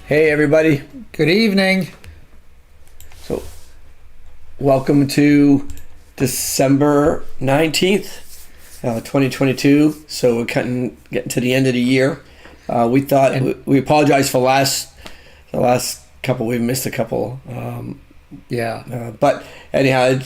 Hey everybody. Good evening. So, welcome to December 19th, 2022. So we're getting to the end of the year. We apologize for the last couple. We've missed a couple. But anyhow,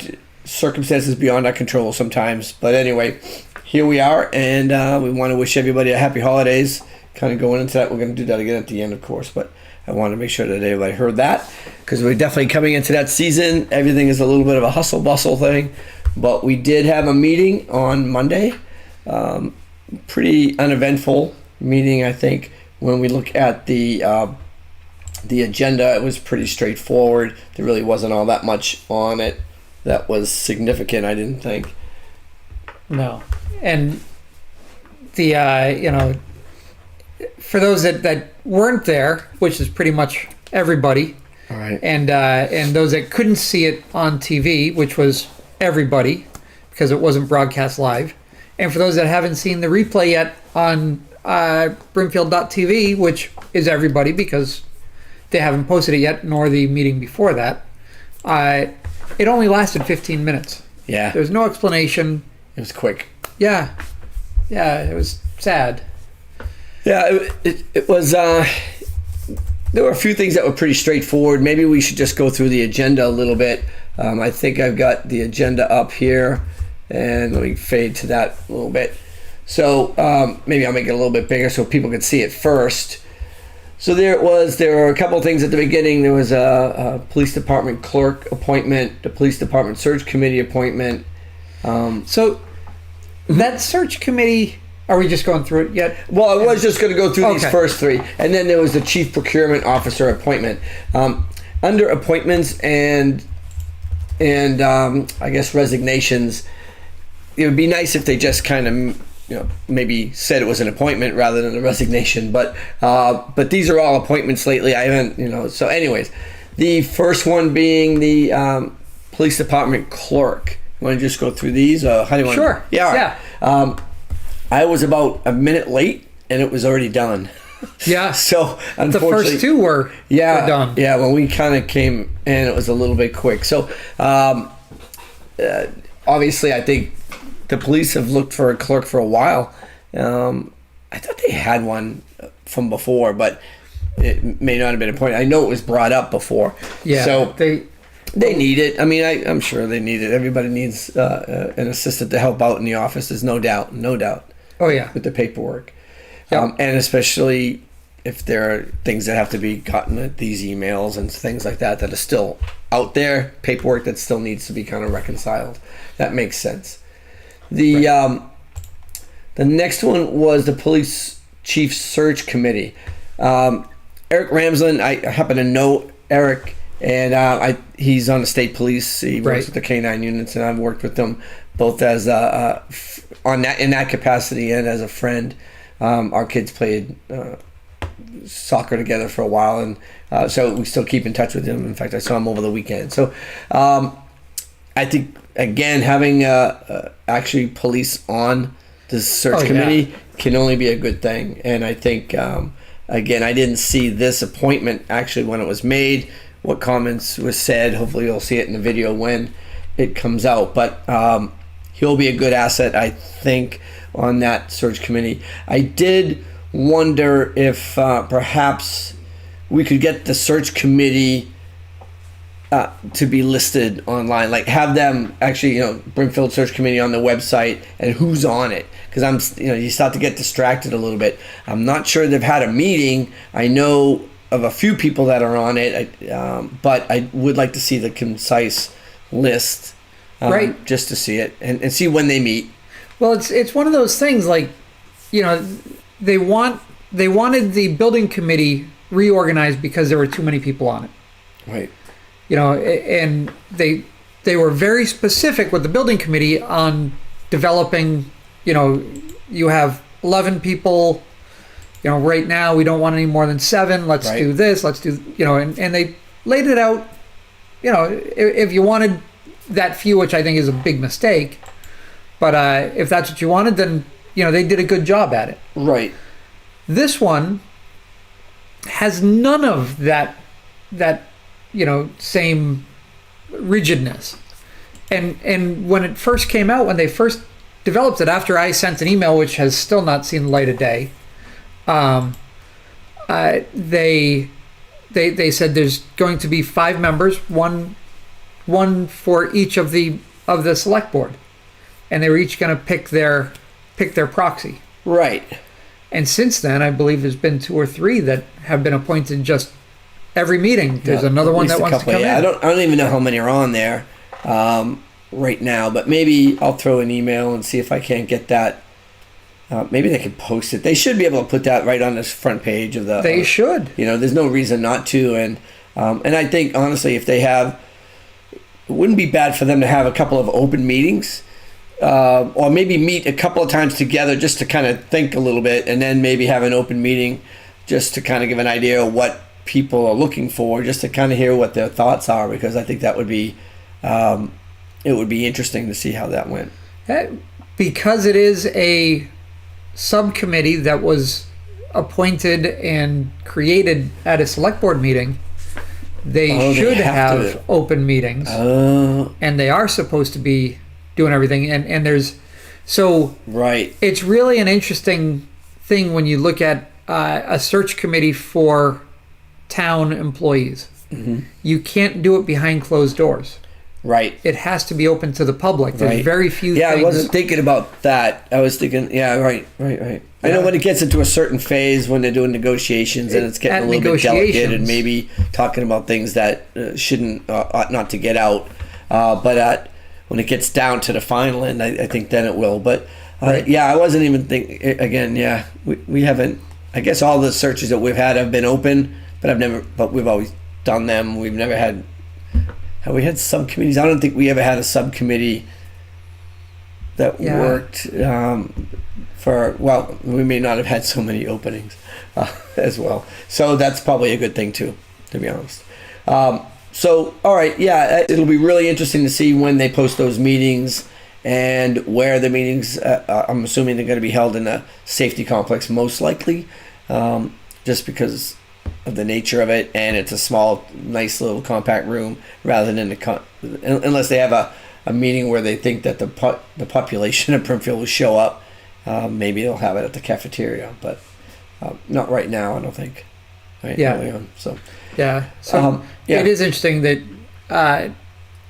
circumstances beyond our control sometimes. But anyway, here we are, and we want to wish everybody a happy holidays. Kind of going into that, we're going to do that again at the end, of course, but I want to make sure that everybody heard that, because we're definitely coming into that season. Everything is a little bit of a hustle bustle thing, but we did have a meeting on Monday. Pretty uneventful meeting, I think. When we look at the agenda, it was pretty straightforward. There really wasn't all that much on it that was significant, I didn't think. No. And the, for those that weren't there, which is pretty much everybody, all right, and those that couldn't see it on TV, which was everybody, because it wasn't broadcast live, and for those that haven't seen the replay yet on Brimfield.tv, which is everybody because they haven't posted it yet, nor the meeting before that, it only lasted 15 minutes. Yeah. There was no explanation. It was quick. Yeah, it was sad. Yeah, it was. There were a few things that were pretty straightforward. Maybe we should just go through the agenda a little bit. I think I've got the agenda up here, and let me fade to that a little bit. So maybe I'll make it a little bit bigger so people can see it first. So there were a couple of things at the beginning. There was a police department clerk appointment, the police department search committee appointment. So that search committee, are we just going through it yet? Well, I was just going to go through these first three. And then there was the chief procurement officer appointment. Under appointments and I guess resignations, it would be nice if they just kind of, maybe said it was an appointment rather than a resignation. But these are all appointments lately. I haven't, so anyways. The first one being the police department clerk. You want to just go through these? How do you want Sure. to? Yeah. I was about a minute late, and it was already done. Yeah. So unfortunately, the first two were done. Yeah. When we kind of came in, it was a little bit quick. So obviously, I think the police have looked for a clerk for a while. I thought they had one from before, but it may not have been appointed. I know it was brought up before. Yeah. So they need it. I mean, I'm sure they need it. Everybody needs an assistant to help out in the office. There's no doubt. Oh, yeah. With the paperwork. Yep. And especially if there are things that have to be gotten at these emails and things like that are still out there, paperwork that still needs to be kind of reconciled. That makes sense. The next one was the police chief search committee. Eric Ramsland, I happen to know Eric, and he's on the state police. He works with the K-9 units, and I've worked with them both as in that capacity and as a friend. Our kids played soccer together for a while, and so we still keep in touch with him. In fact, I saw him over the weekend. So I think, again, having actually police on the search committee can only be a good thing. And I think, again, I didn't see this appointment actually when it was made, what comments were said. Hopefully you'll see it in the video when it comes out. But he'll be a good asset, I think, on that search committee. I did wonder if perhaps we could get the search committee to be listed online, like have them actually, Brimfield Search Committee on the website and who's on it. Because you start to get distracted a little bit. I'm not sure they've had a meeting. I know of a few people that are on it, but I would like to see the concise list, just to see it and see when they meet. Well, it's one of those things, like, they wanted the building committee reorganized because there were too many people on it. Right. And they were very specific with the building committee on developing, you have 11 people, right now we don't want any more than 7. Let's do this. Let's do, and they laid it out, if you wanted that few, which I think is a big mistake, but if that's what you wanted, then, they did a good job at it. Right. This one, has none of that same rigidness. And when it first came out, when they first developed it, after I sent an email, which has still not seen the light of day, they said there's going to be 5 members, one for each of the select board, and they were each going to pick their proxy. Right. And since then, I believe there's been 2 or 3 that have been appointed just every meeting. There's another one that wants to come in. I don't even know how many are on there right now, but maybe I'll throw an email and see if I can't get that. Maybe they could post it. They should be able to put that right on this front page of the. They should. There's no reason not to, and I think honestly, if they have, it wouldn't be bad for them to have a couple of open meetings. Or maybe meet a couple of times together just to kind of think a little bit, and then maybe have an open meeting just to kind of give an idea of what people are looking for, just to kind of hear what their thoughts are, because I think that would be, it would be interesting to see how that went. Because it is a subcommittee that was appointed and created at a select board meeting, they should have open meetings, and they are supposed to be doing everything, and there's right. It's really an interesting thing when you look at a search committee for town employees. Mm-hmm. You can't do it behind closed doors. Right. It has to be open to the public. There's very few things. I wasn't thinking about that. I was thinking, right. I know when it gets into a certain phase when they're doing negotiations and it's getting a little bit delicate and maybe talking about things that ought not to get out. But when it gets down to the final end, I think then it will. But I wasn't even thinking, again, we haven't, I guess all the searches that we've had have been open, but we've always done them. We've never had, have we had subcommittees? I don't think we ever had a subcommittee that worked we may not have had so many openings as well. So that's probably a good thing too, to be honest. So, all right, it'll be really interesting to see when they post those meetings and where the meetings, I'm assuming they're going to be held in a safety complex, most likely, just because of the nature of it, and it's a small, nice little compact room rather than unless they have a meeting where they think that the population of Brimfield will show up, maybe they'll have it at the cafeteria, but not right now, I don't think. Right, early on, so. Yeah. So it is interesting that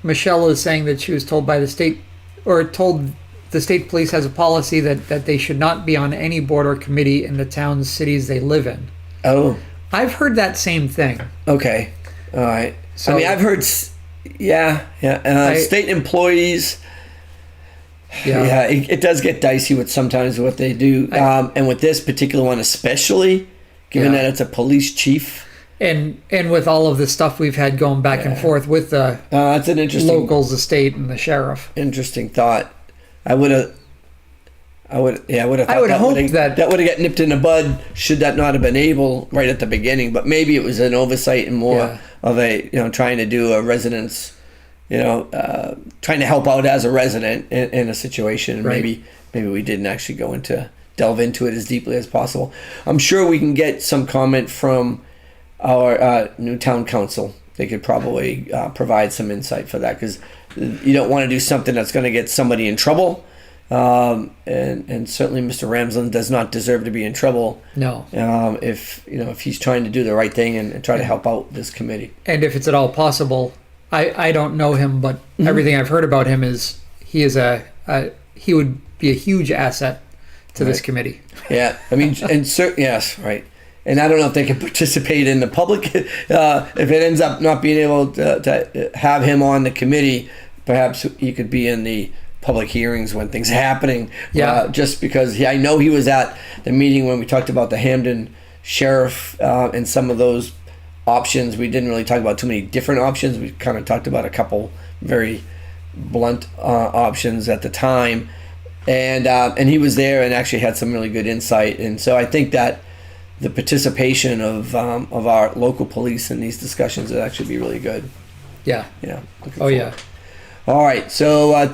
Michelle is saying that she was told by the state, or told the state police has a policy that they should not be on any board or committee in the towns, cities they live in. Oh. I've heard that same thing. Okay. All right. So, I've heard, state employees. Yeah. It does get dicey with sometimes what they do. And with this particular one especially, given that it's a police chief. And with all of the stuff we've had going back and forth with the that's an interesting locals, the state, and the sheriff. Interesting thought. I would have thought that would have got nipped in the bud should that not have been able right at the beginning. But maybe it was an oversight and more of a trying to do a residence, trying to help out as a resident in a situation. And maybe we didn't actually delve into it as deeply as possible. I'm sure we can get some comment from our new town council. They could probably provide some insight for that, because you don't want to do something that's going to get somebody in trouble, and certainly Mr. Ramsland does not deserve to be in trouble. No. If he's trying to do the right thing and try to help out this committee. And if it's at all possible, I don't know him, but everything I've heard about him is he would be a huge asset to this committee. Yeah, I mean, yes, right. And I don't know if they can participate in the public. If it ends up not being able to have him on the committee, perhaps he could be in the public hearings when things are happening. Yeah. Just because I know he was at the meeting when we talked about the Hamden sheriff and some of those options. We didn't really talk about too many different options. We kind of talked about a couple very blunt options at the time. And he was there and actually had some really good insight. And so I think that the participation of our local police in these discussions would actually be really good. Yeah. Yeah. Yeah. All right. So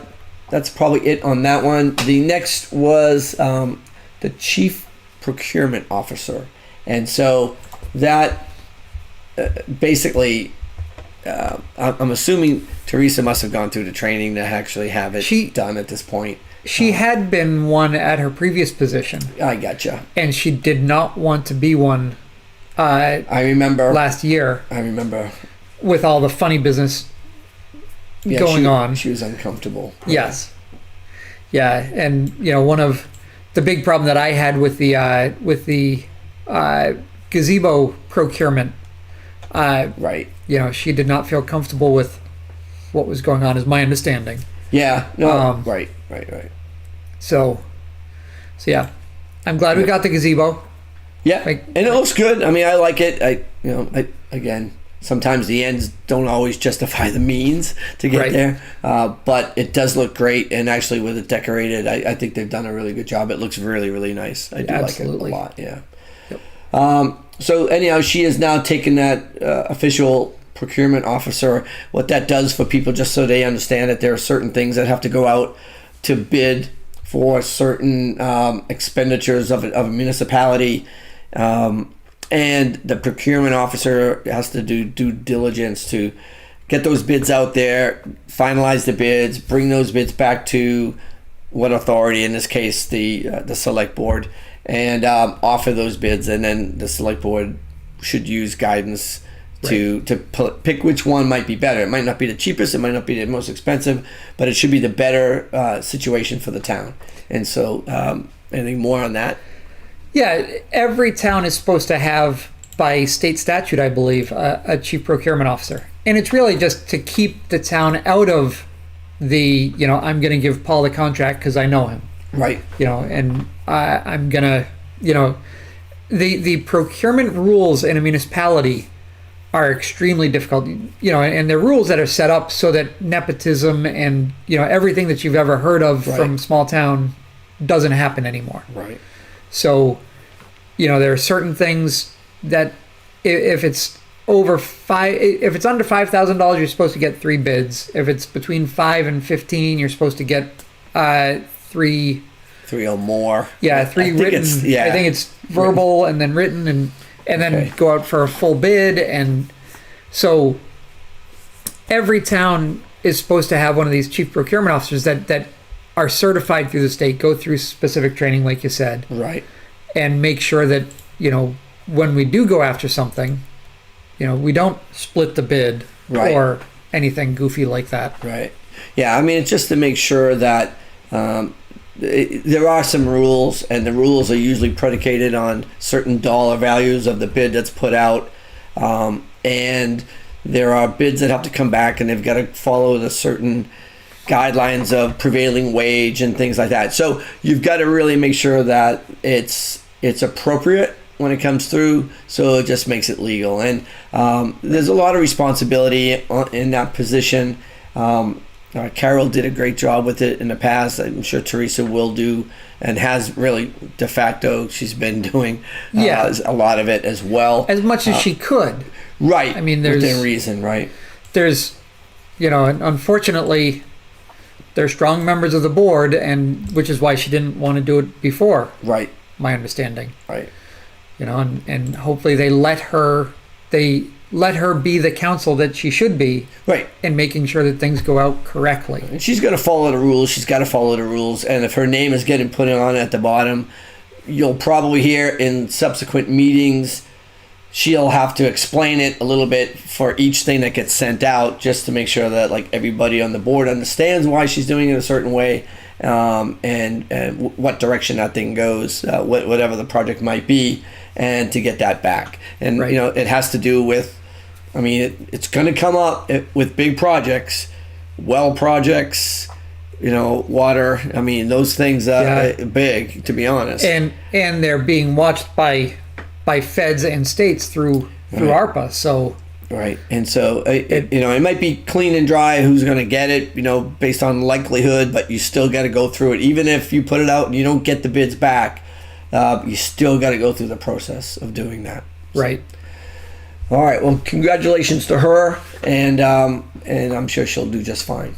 that's probably it on that one. The next was the chief procurement officer. And so that basically, I'm assuming Teresa must have gone through the training to actually have it done at this point. She had been one at her previous position, I gotcha. and she did not want to be one I remember last year I remember with all the funny business going on. She was uncomfortable. Yes. Yeah, and one of the big problem that I had with the gazebo procurement, Right. she did not feel comfortable with what was going on, is my understanding. Yeah. No. Right. So yeah, I'm glad we got the gazebo. Yeah, and it looks good. I mean, I like it. Again, sometimes the ends don't always justify the means to get there, but it does look great. And actually, with it decorated, I think they've done a really good job. It looks really, really nice. I do like it a lot. Yeah. Yep. So anyhow, she has now taken that official procurement officer. What that does for people, just so they understand that there are certain things that have to go out to bid for certain expenditures of a municipality. And the procurement officer has to do due diligence to get those bids out there, finalize the bids, bring those bids back to what authority, in this case the select board, and offer those bids, and then the select board should use guidance to pick which one might be better. It might not be the cheapest, it might not be the most expensive, but it should be the better situation for the town. And so anything more on that? Yeah, every town is supposed to have, by state statute, I believe, a chief procurement officer. And it's really just to keep the town out of the, I'm going to give Paul the contract because I know him. Right. And I'm going to, the procurement rules in a municipality are extremely difficult, and they're rules that are set up so that nepotism and, everything that you've ever heard of from small town doesn't happen anymore. Right. So, there are certain things that if it's under $5,000, you're supposed to get 3 bids. If it's between 5 and 15, you're supposed to get 3 or more. Yeah, 3 written. I think it's verbal and then written and then go out for a full bid. And so every town is supposed to have one of these chief procurement officers that are certified through the state, go through specific training, like you said. Right. And make sure that, when we do go after something, we don't split the bid or anything goofy like that. Right. Yeah, I mean, it's just to make sure that there are some rules, and the rules are usually predicated on certain dollar values of the bid that's put out. And there are bids that have to come back, and they've got to follow the certain guidelines of prevailing wage and things like that. So you've got to really make sure that it's appropriate when it comes through, so it just makes it legal. And there's a lot of responsibility in that position. Carol did a great job with it in the past. I'm sure Teresa will do, and has really de facto. She's been doing a lot of it as well, as much as she could. Right. I mean, there's within reason. Right. There's, unfortunately, they're strong members of the board, and which is why she didn't want to do it before. Right. My understanding. Right. And hopefully they let her be the counsel that she should be. Right. In making sure that things go out correctly. And she's got to follow the rules. She's got to follow the rules. And if her name is getting put on at the bottom, you'll probably hear in subsequent meetings, she'll have to explain it a little bit for each thing that gets sent out, just to make sure that everybody on the board understands why she's doing it a certain way, and what direction that thing goes, whatever the project might be, and to get that back. And it has to do with, it's going to come up with big projects, well projects, water. Those things are big, to be honest. And they're being watched by feds and states through ARPA. So right. And so it might be clean and dry who's going to get it, based on likelihood, but you still got to go through it. Even if you put it out and you don't get the bids back, you still got to go through the process of doing that. Right. All right. Well, congratulations to her, and I'm sure she'll do just fine.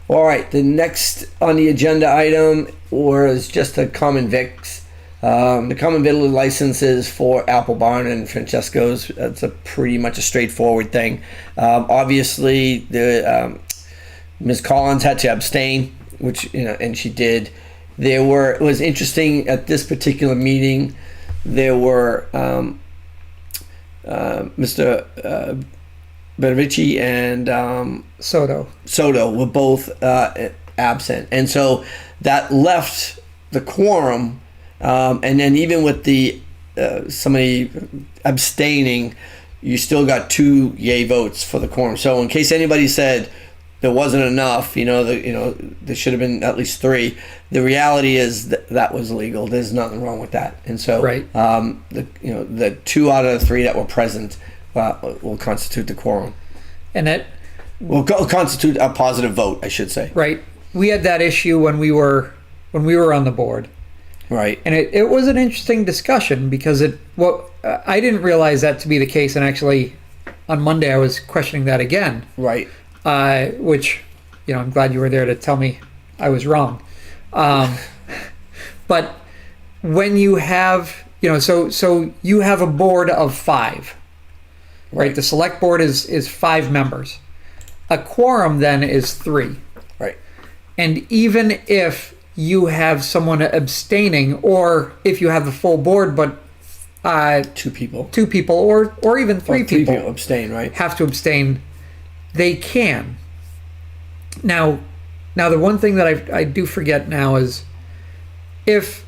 All right. The next on the agenda item was just a common Vic's. The common vittler licenses for Apple Barn and Francesco's, that's a pretty much a straightforward thing. Obviously, the Ms. Collins had to abstain, which, and she did. It was interesting at this particular meeting, there were Mr. Benavici and Soto were both absent. And so that left the quorum. And then even with the somebody abstaining, you still got 2 yay votes for the quorum. So in case anybody said there wasn't enough, there should have been at least 3. The reality is that was legal. There's nothing wrong with that. And so, right. The 2 out of the 3 that were present will constitute the quorum. And that will constitute a positive vote, I should say. Right. We had that issue when we were on the board. Right. And it was an interesting discussion because I didn't realize that to be the case, and actually on Monday I was questioning that again. Right. Which, I'm glad you were there to tell me I was wrong. But when you have, so you have a board of 5, right? The select board is 5 members. A quorum then is 3. Right. And even if you have someone abstaining, or if you have the full board, but 2 people, or even 3 people abstain, right? Have to abstain, they can. Now the one thing that I do forget now is if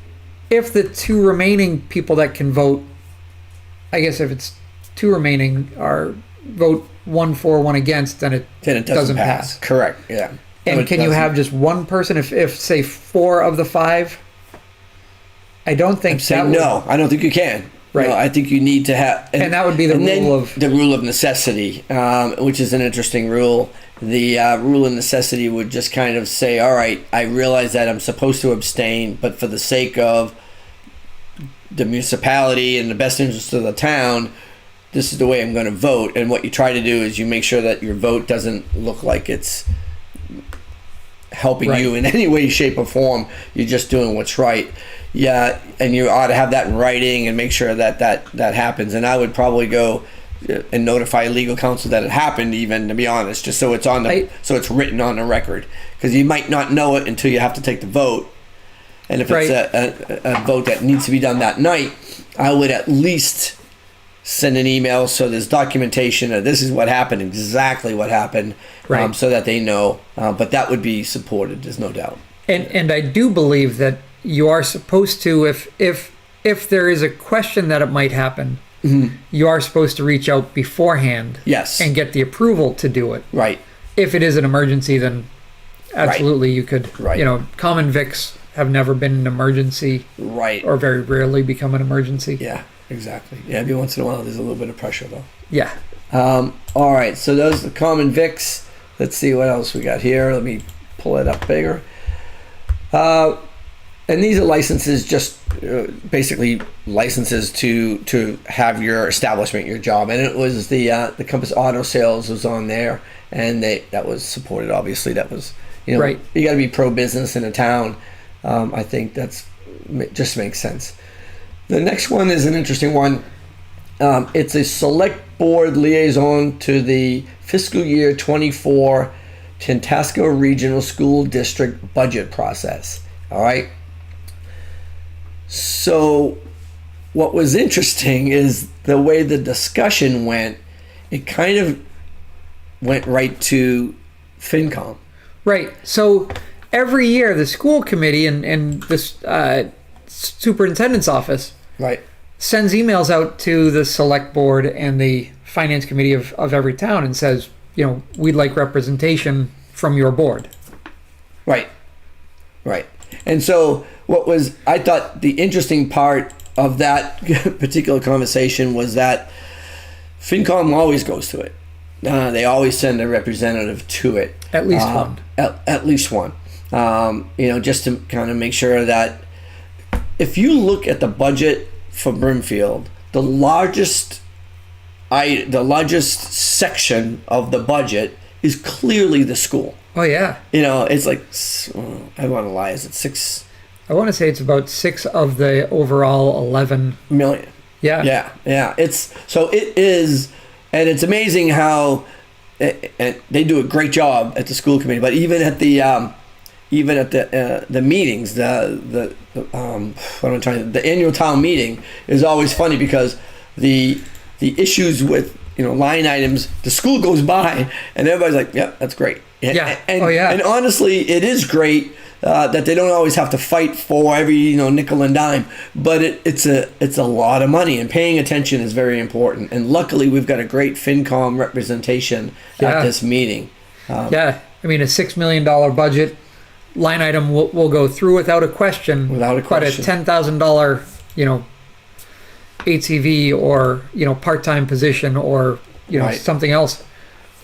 the 2 remaining people that can vote, I guess if it's 2 remaining are vote 1 for, 1 against, then it doesn't pass. Correct. Yeah. And can you have just 1 person if say 4 of the 5? I don't think no, I don't think you can. Right. No, I think you need to have, and that would be the rule of necessity, which is an interesting rule. The rule of necessity would just kind of say, all right, I realize that I'm supposed to abstain, but for the sake of the municipality and the best interest of the town, this is the way I'm going to vote. And what you try to do is you make sure that your vote doesn't look like it's helping you in any way, shape, or form. You're just doing what's right. Yeah, and you ought to have that in writing and make sure that happens. And I would probably go and notify legal counsel that it happened, even, to be honest, just so it's so it's written on the record, because you might not know it until you have to take the vote. And if it's a vote that needs to be done that night, I would at least send an email so there's documentation of this is what happened, exactly what happened, so that they know. But that would be supported, there's no doubt. And I do believe that you are supposed to, if there is a question that it might happen, you are supposed to reach out beforehand. Yes. And get the approval to do it. Right. If it is an emergency, then absolutely you could. Right. Common vics have never been an emergency. Right. Or very rarely become an emergency. Yeah, exactly. Yeah, every once in a while there's a little bit of pressure, though. Yeah. All right, so those are the common vics. Let's see what else we got here. Let me pull it up bigger. And these are licenses, just basically licenses to have your establishment, your job. And it was the Compass Auto Sales was on there, and that was supported. Obviously, that was right. You got to be pro-business in a town. I think that's just makes sense. The next one is an interesting one. It's a select board liaison to the fiscal year 24 Tantasco Regional School District budget process. All right. So what was interesting is the way the discussion went. It kind of went right to FinCom. Right. So every year the school committee and the superintendent's office sends emails out to the select board and the finance committee of every town and says, we'd like representation from your board. Right. And so I thought the interesting part of that particular conversation was that FinCom always goes to it. They always send a representative to it. At least one. At least one. Just to kind of make sure that if you look at the budget for Brimfield, the largest section of the budget is clearly the school. Oh yeah. It's like, I want to lie, is it I want to say it's about 6 of the overall 11. million. Yeah. Yeah. It is, and it's amazing how and they do a great job at the school committee. But even at the meetings, the annual town meeting is always funny because the issues with line items, the school goes by and everybody's like, "Yep, that's great." Yeah. And honestly, it is great. That they don't always have to fight for every nickel and dime, but it's a lot of money, and paying attention is very important. And luckily, we've got a great FinCom representation at this meeting. I mean, a $6 million budget line item will go through without a question. Without a But question. a $10,000 HCV or part-time position or Right. something else,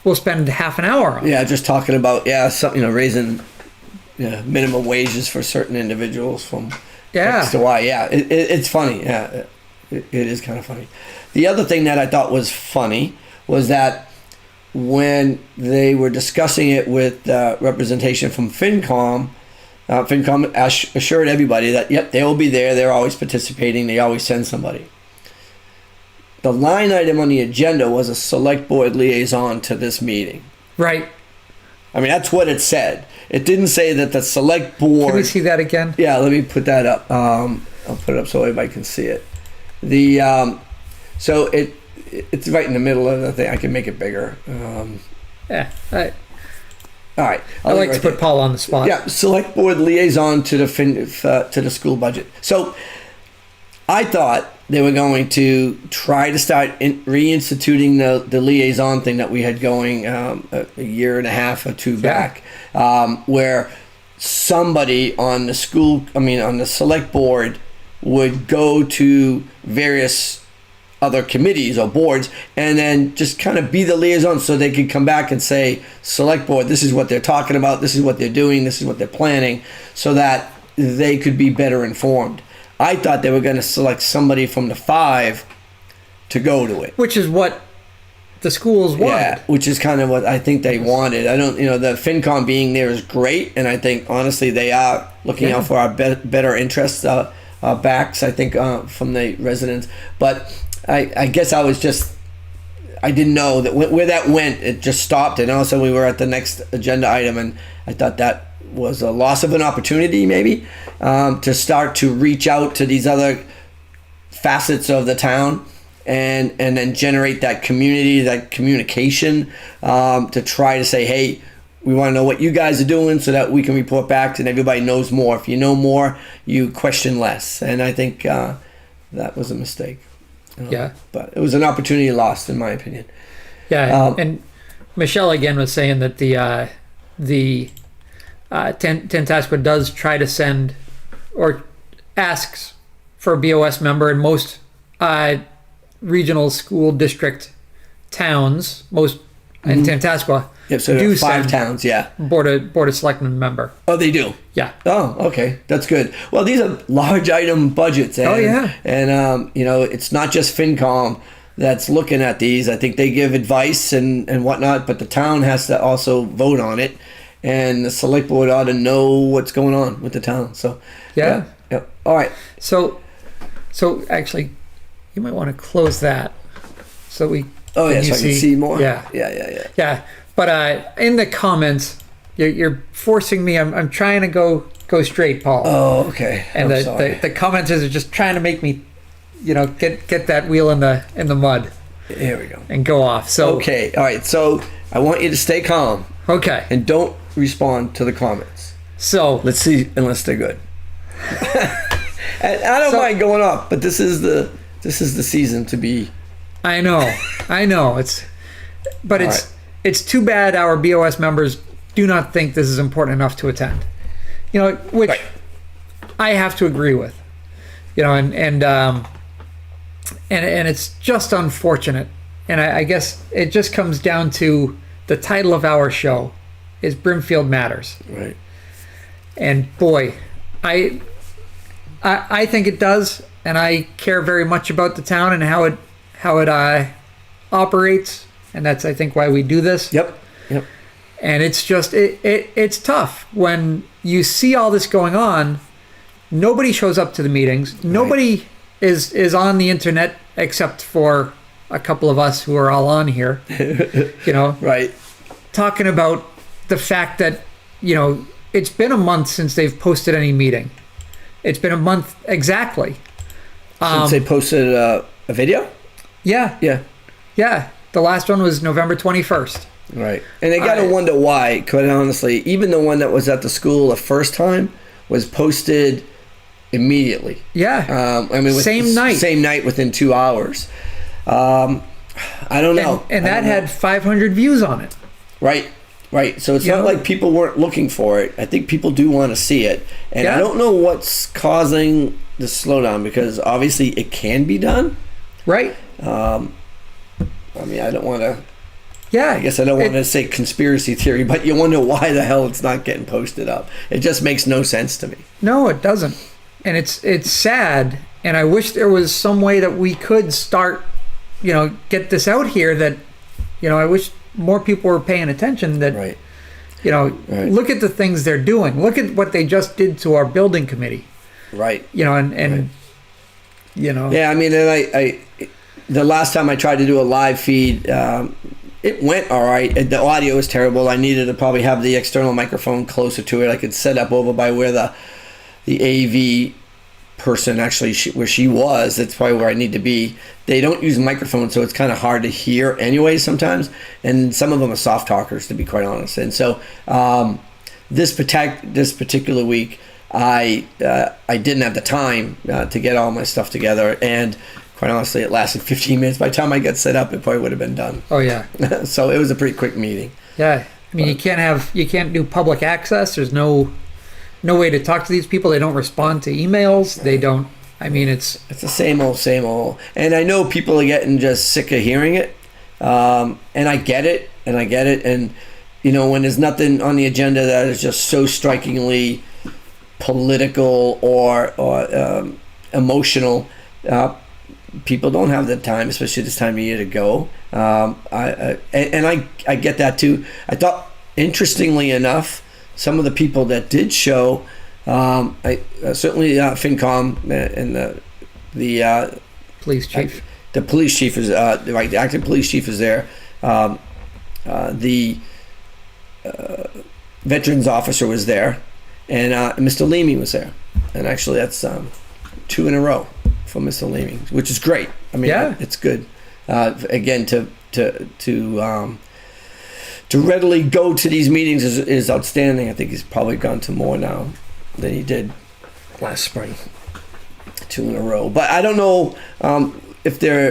we'll spend half an hour on. Yeah, just talking about something raising minimum wages for certain individuals from X to Y. Yeah, it's funny. Yeah, it is kind of funny. The other thing that I thought was funny was that when they were discussing it with representation from FinCom, FinCom assured everybody that, yep, they will be there. They're always participating. They always send somebody. The line item on the agenda was a select board liaison to this meeting. Right. I mean, that's what it said. It didn't say that the select board... Can we see that again? Yeah, let me put that up. I'll put it up so everybody can see it. So it's right in the middle of the thing. I can make it bigger. All right. I like to put Paul on the spot. Yeah, select board liaison to the school budget. So I thought they were going to try to start reinstituting the liaison thing that we had going a year and a half or two back, where somebody on the select board would go to various other committees or boards and then just kind of be the liaison so they could come back and say, select board, this is what they're talking about, this is what they're doing, this is what they're planning, so that they could be better informed. I thought they were going to select somebody from the 5 to go to it. Which is what the schools wanted. Yeah, which is kind of what I think they wanted. I don't, the FinCom being there is great, and I think honestly they are looking out for our better interests, backs, I think, from the residents. But I guess I didn't know that where that went, it just stopped, and all of a sudden we were at the next agenda item, and I thought that was a loss of an opportunity maybe to start to reach out to these other facets of the town and then generate that community, that communication, to try to say, hey, we want to know what you guys are doing so that we can report back and everybody knows more. If you know more, you question less. And I think that was a mistake. But it was an opportunity lost, in my opinion. Yeah, and Michelle again was saying that the Tantascwa does try to send or asks for a BOS member in most regional school district towns, most in Tantascwa. Yep, so do 5 send towns, Board of Selectmen member. Oh, they do? Yeah. Oh, okay. That's good. Well, these are large item budgets. And, And, it's not just FinCom that's looking at these. I think they give advice and whatnot, but the town has to also vote on it. And the select board ought to know what's going on with the town. So, yeah. All right. So actually, you might want to close that so we. Oh, yeah, so I can see more? Yeah. Yeah. But in the comments, you're forcing me. I'm trying to go straight, Paul. Oh, okay. And the commenters are just trying to make me, get that wheel in the mud. Here we go. And go off. So okay. All right. So I want you to stay calm. Okay. And don't respond to the comments. So let's see, unless they're good. And I don't mind going off, but this is the season to be. I know. It's too bad our BOS members do not think this is important enough to attend. Which right. I have to agree with. And it's just unfortunate. And I guess it just comes down to the title of our show is Brimfield Matters. Right. And boy, I think it does, and I care very much about the town and how it operates, and that's I think why we do this. Yep. And it's just it's tough when you see all this going on, Nobody shows up to the meetings. Nobody is on the internet except for a couple of us who are all on here. Right. Talking about the fact that, it's been a month since they've posted any meeting. It's been a month exactly. Since they posted a video? Yeah. Yeah. Yeah. The last one was November 21st. Right. And I got to wonder why, quite honestly. Even the one that was at the school the first time was posted immediately. Yeah. Same night. Same night within 2 hours. I don't know. And that had 500 views on it. Right. Right. So it's not like people weren't looking for it. I think people do want to see it. And I don't know what's causing the slowdown, because obviously it can be done. Right. I don't want to. Yeah. I guess I don't want to say conspiracy theory, but you wonder why the hell it's not getting posted up. It just makes no sense to me. No, it doesn't. And it's sad. And I wish there was some way that we could start, get this out here that, I wish more people were paying attention that, right. Look at the things they're doing. Look at what they just did to our building committee. Right. Yeah, I the last time I tried to do a live feed, it went all right. The audio was terrible. I needed to probably have the external microphone closer to it. I could set up over by where the AV person actually where she was. That's probably where I need to be. They don't use microphones, so it's kind of hard to hear anyway sometimes. And some of them are soft talkers, to be quite honest. And so this particular week, I didn't have the time to get all my stuff together, and quite honestly, it lasted 15 minutes. By the time I got set up, it probably would have been done. Oh yeah. So it was a pretty quick meeting. Yeah, you can't do public access. There's no way to talk to these people. They don't respond to emails. They don't. It's the same old. And I know people are getting just sick of hearing it. And I get it. And when there's nothing on the agenda that is just so strikingly political or emotional, people don't have the time, especially this time of year, to go. I get that too. I thought, interestingly enough, some of the people that did show, certainly FinCom and the police chief. The police chief is right. The acting police chief is there. The veterans officer was there, and Mr. Leamy was there. And actually, that's 2 in a row for Mr. Leamy, which is great. It's good. Again, to readily go to these meetings is outstanding. I think he's probably gone to more now than he did last spring. 2 in a row. But I don't know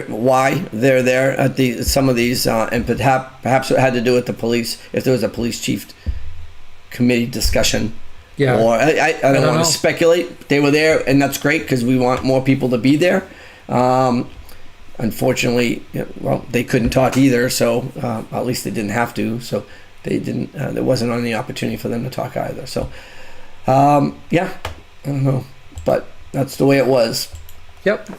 why they're there at some of these, and perhaps it had to do with the police. If there was a police chief committee discussion. Yeah. Or I don't want to speculate. They were there, and that's great because we want more people to be there. Unfortunately, they couldn't talk either, so at least they didn't have to. So they didn't. There wasn't any opportunity for them to talk either. So, I don't know, but that's the way it was. Yep.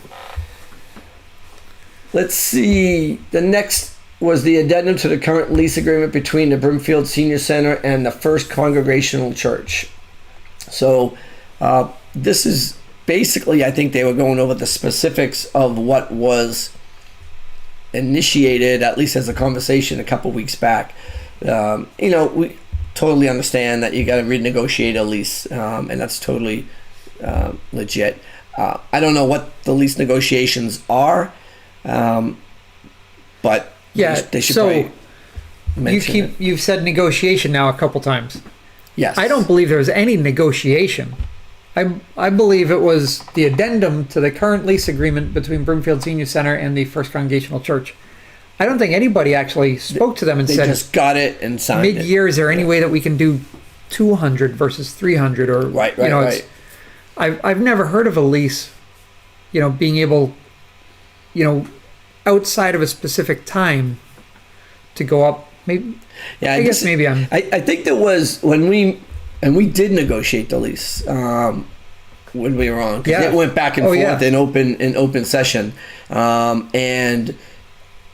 Let's see. The next was the addendum to the current lease agreement between the Broomfield Senior Center and the First Congregational Church. So this is basically, I think they were going over the specifics of what was initiated, at least as a conversation a couple weeks back. We totally understand that you got to renegotiate a lease, and that's totally legit. I don't know what the lease negotiations are, but they should probably mention it. You've said negotiation now a couple times. Yes. I don't believe there was any negotiation. I believe it was the addendum to the current lease agreement between Broomfield Senior Center and the First Congregational Church. I don't think anybody actually spoke to them and said, they just got it and signed it. Mid-year, is there any way that we can do 200 versus 300? Or right. I've never heard of a lease, being able, outside of a specific time to go up. Maybe. Yeah, I guess maybe I'm. I think there was when we did negotiate the lease when we were on, because it went back and forth in open session, and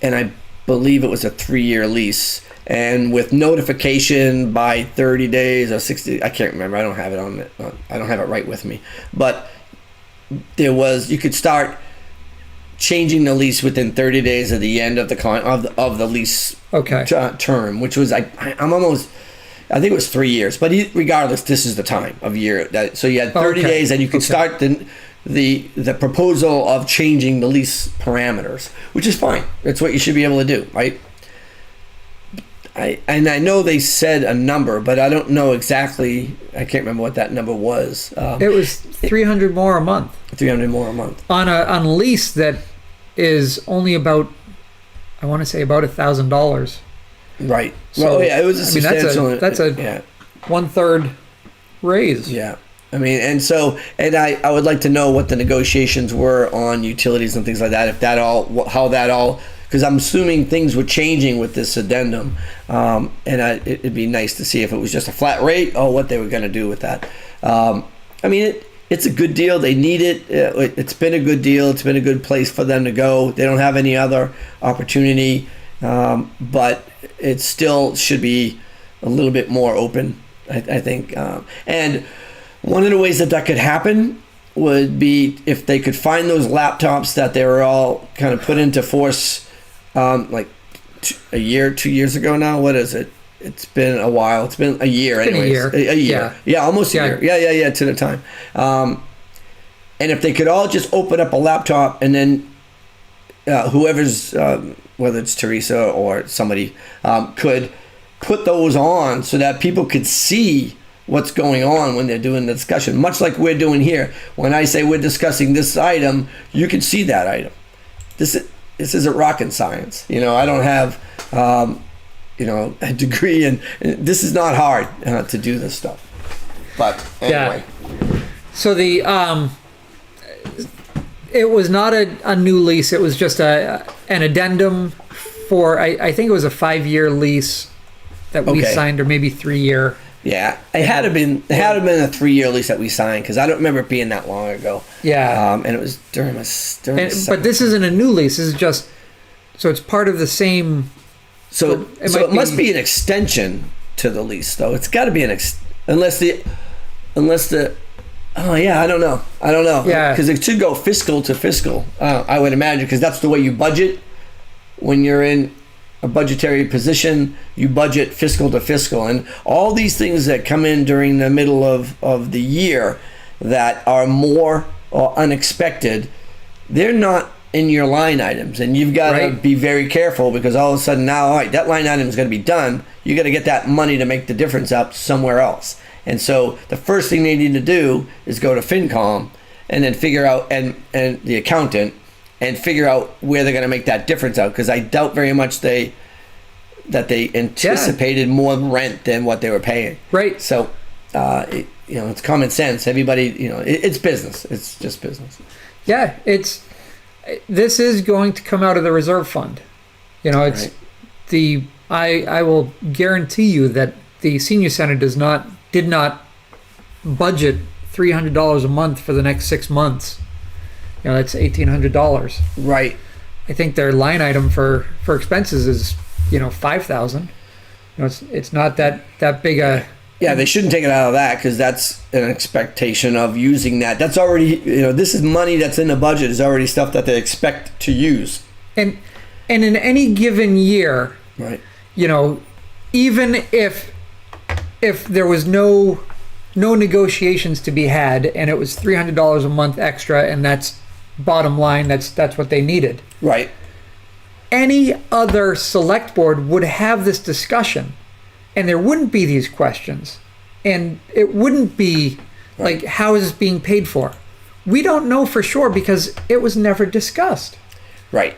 I believe it was a 3-year lease, and with notification by 30 days or 60. I can't remember. I don't have it I don't have it right with me. But you could start changing the lease within 30 days of the end of the lease term, which was I think it was 3 years. But regardless, this is the time of year so you had 30 days, and you could start the proposal of changing the lease parameters, which is fine. That's what you should be able to do, right? I know they said a number, but I don't know exactly. I can't remember what that number was. It was $300 more a month. $300 more a month on a lease that is only about, I want to say about $1,000. Right. So it was a substantial. That's a 1/3 raise. Yeah. I mean, and I would like to know what the negotiations were on utilities and things like that. Because I'm assuming things were changing with this addendum, and it'd be nice to see if it was just a flat rate or what they were going to do with that. I mean, it's a good deal. They need it. It's been a good deal. It's been a good place for them to go. They don't have any other opportunity, but it still should be a little bit more open, I think. And one of the ways that could happen would be if they could find those laptops that they were all kind of put into force like 2 years ago now. What is it? It's been a while. It's been a year anyways. A year. Yeah, almost a year. Yeah, to the time. And if they could all just open up a laptop and then whoever's, whether it's Teresa or somebody, could put those on so that people could see what's going on when they're doing the discussion, much like we're doing here. When I say we're discussing this item, you can see that item. This isn't rocket science. I don't have a degree, and this is not hard to do this stuff. But anyway. Yeah. So it was not a new lease. It was just an addendum for, I think it was a 5-year lease that we signed, or maybe 3-year. Yeah, it had to been a 3-year lease that we signed, because I don't remember it being that long ago. Yeah, and it was during but this isn't a new lease. This is just, so it's part of the same. So it must be an extension to the lease, though. It's got to be unless the. Oh yeah, I don't know. Yeah, because it should go fiscal to fiscal. I would imagine, because that's the way you budget when you're in a budgetary position. You budget fiscal to fiscal, and all these things that come in during the middle of the year that are more or unexpected, they're not in your line items, and you've got to be very careful, because all of a sudden now, all right, that line item is going to be done. You got to get that money to make the difference up somewhere else. And so the first thing they need to do is go to FinCom and then figure out, and the accountant, and figure out where they're going to make that difference out, because I doubt very much that they anticipated more rent than what they were paying. Right. So, it's common sense. Everybody, it's business. It's just business. Yeah, this is going to come out of the reserve fund. It's I will guarantee you that the senior center did not budget $300 a month for the next 6 months. That's $1,800. Right. I think their line item for expenses is $5,000. It's not that big a. Yeah, they shouldn't take it out of that, because that's an expectation of using that. That's already, this is money that's in the budget, is already stuff that they expect to use. And in any given year, right? Even if there was no negotiations to be had, and it was $300 a month extra, and that's bottom line, that's what they needed. Right. Any other select board would have this discussion, and there wouldn't be these questions, and it wouldn't be like, how is this being paid for? We don't know for sure, because it was never discussed. Right.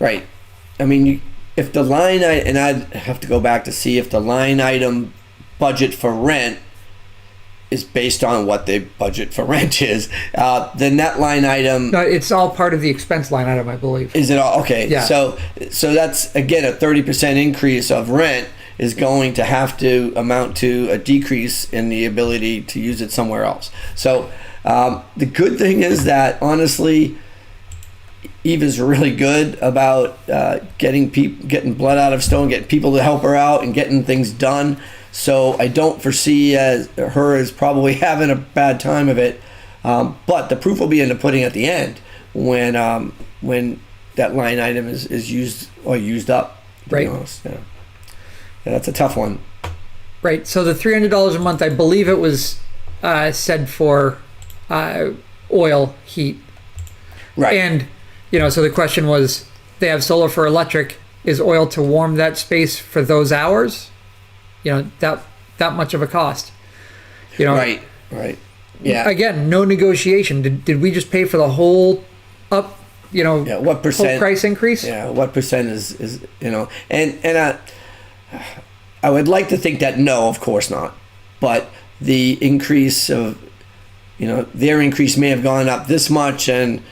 I mean, if the line item, and I'd have to go back to see if the line item budget for rent is based on what the budget for rent is, then that line item. No, it's all part of the expense line item, I believe. Is it all? Okay. Yeah. So that's, again, a 30% increase of rent is going to have to amount to a decrease in the ability to use it somewhere else. So the good thing is that, honestly, Eva's really good about getting blood out of stone, getting people to help her out, and getting things done. So I don't foresee her as probably having a bad time of it. But the proof will be in the pudding at the end when that line item is used or used up. To be Right. honest. Yeah, that's a tough one. Right. So the $300 a month, I believe it was said for oil, heat. Right. And, so the question was, they have solar for electric. Is oil to warm that space for those hours? That much of a cost. Right. Yeah. Again, no negotiation. Did we just pay for the whole up, Yeah. What percent? whole price increase? Yeah. What percent is and I would like to think that no, of course not. But the increase of, their increase may have gone up this much, and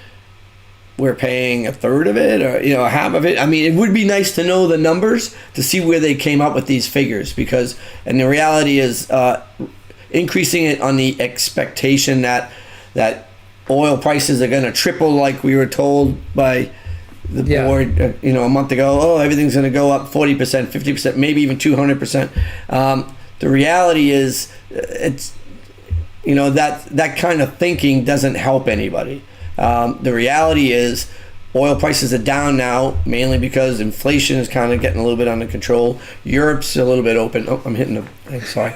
we're paying a third of it, or half of it. I mean, it would be nice to know the numbers to see where they came up with these figures, and the reality is increasing it on the expectation that oil prices are going to triple, like we were told by the board, a month ago. Oh, everything's going to go up 40%, 50%, maybe even 200%. The reality is, it's that kind of thinking doesn't help anybody. The reality is, oil prices are down now, mainly because inflation is kind of getting a little bit under control. Europe's a little bit open. Oh, I'm hitting the thing, sorry.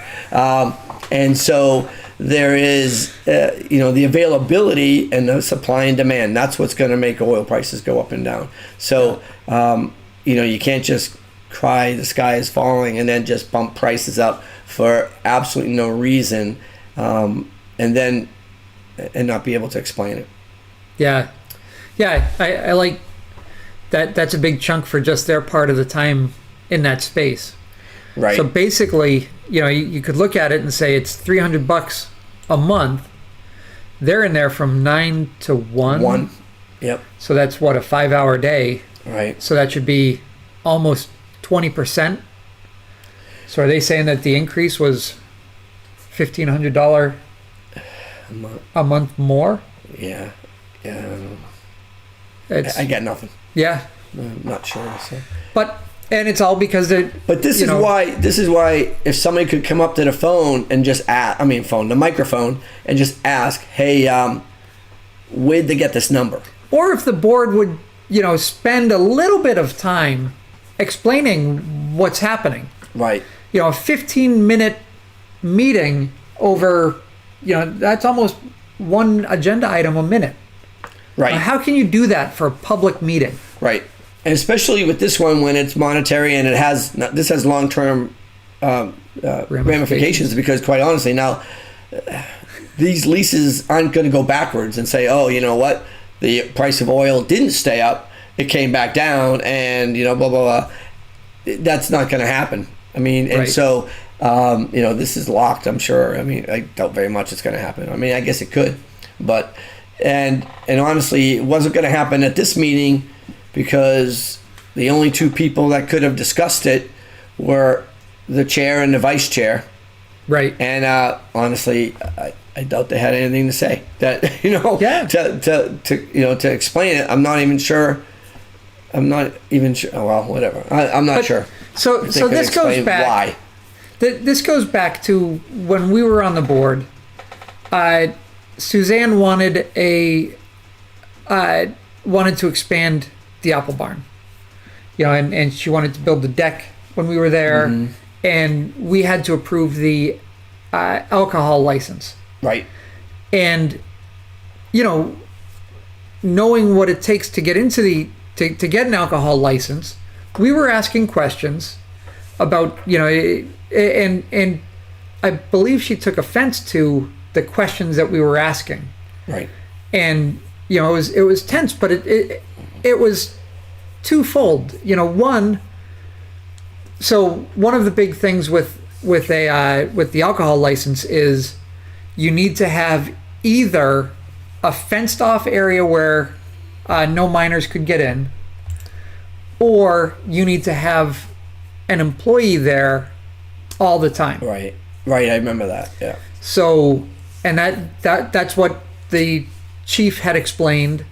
And so there is, the availability and the supply and demand. That's what's going to make oil prices go up and down. So, you can't just cry the sky is falling and then just bump prices up for absolutely no reason, and not be able to explain it. Yeah. I like that. That's a big chunk for just their part of the time in that space. Right. So basically, you could look at it and say it's $300 a month. They're in there from 9 to 1. Yep. So that's what, a 5-hour day. Right. So that should be almost 20%. So are they saying that the increase was $1,500 a month more? Yeah. It's, I got nothing. yeah. I'm not sure. So. And it's all because they. But this is why if somebody could come up to the phone and just the microphone, and just ask, hey, where'd they get this number? Or if the board would, spend a little bit of time explaining what's happening. Right. A 15-minute meeting over, that's almost one agenda item a minute. Right. How can you do that for a public meeting? Right. And especially with this one, when it's monetary and this has long-term ramifications, because quite honestly now, these leases aren't going to go backwards and say, oh, you know what, the price of oil didn't stay up, it came back down, and blah blah blah. That's not going to happen. I mean, and so this is locked, I'm sure. I mean, I doubt very much it's going to happen. I mean, I guess it could, but and honestly, it wasn't going to happen at this meeting, because the only two people that could have discussed it were the chair and the vice chair. Right. And honestly, I doubt they had anything to say. That to explain it. I'm not even sure. Well, whatever. I'm not sure. So this goes back. Why? This goes back to when we were on the board. Suzanne wanted to expand the apple barn, and she wanted to build the deck when we were there, and we had to approve the alcohol license. Right. And knowing what it takes to get into to get an alcohol license, we were asking questions about and I believe she took offense to the questions that we were asking. Right. And it was tense, but it was twofold. One of the big things with the alcohol license is you need to have either a fenced off area where no minors could get in, or you need to have an employee there all the time. Right. I remember that. Yeah. So, and that's what the chief had explained,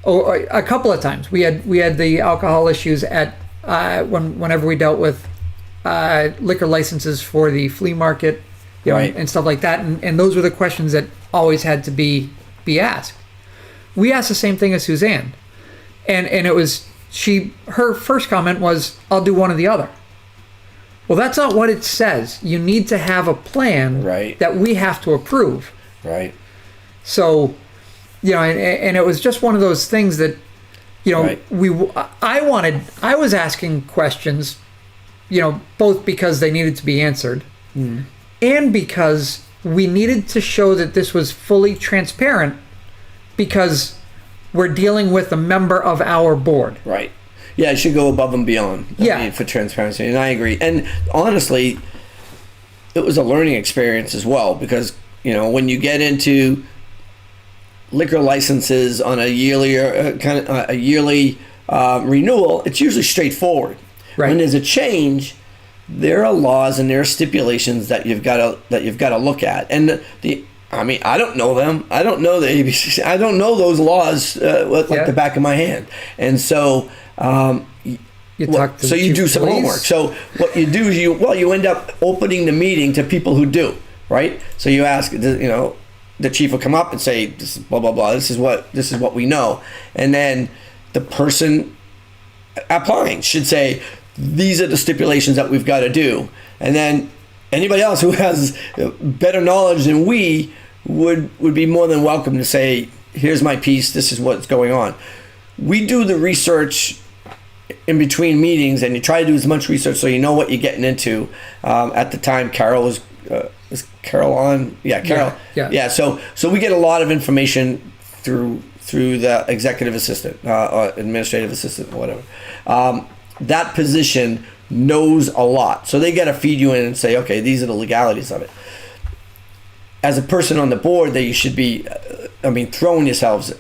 a couple of times we had the alcohol issues at whenever we dealt with liquor licenses for the flea market, Right. and stuff like that, and those were the questions that always had to be asked. We asked the same thing as Suzanne, and it was her first comment was, "I'll do one or the other." Well, that's not what it says. You need to have a plan Right. that we have to approve. Right. So, and it was just one of those things that, Right. I was asking questions, both because they needed to be answered and because we needed to show that this was fully transparent because we're dealing with a member of our board. Right. Yeah, it should go above and beyond. For transparency, and I agree. And honestly, it was a learning experience as well because when you get into liquor licenses on a yearly renewal, it's usually straightforward. Right. When there's a change, there are laws and there are stipulations that you've got to look at. And I don't know them. I don't know the ABC. I don't know those laws like the back of my hand. And so, You talk to so the you chief do some police. homework. So what you do is you end up opening the meeting to people who do, right? So you ask, the chief will come up and say, this is blah blah blah. This is what we know, and then the person applying should say, these are the stipulations that we've got to do, and then anybody else who has better knowledge than we would be more than welcome to say, here's my piece. This is what's going on. We do the research in between meetings, and you try to do as much research so you know what you're getting into. At the time, Carol was Carol on? Yeah, Carol. Yeah. So we get a lot of information through the executive assistant, or administrative assistant, or whatever. That position knows a lot, so they got to feed you in and say, okay, these are the legalities of it. As a person on the board, that you should be, throwing yourselves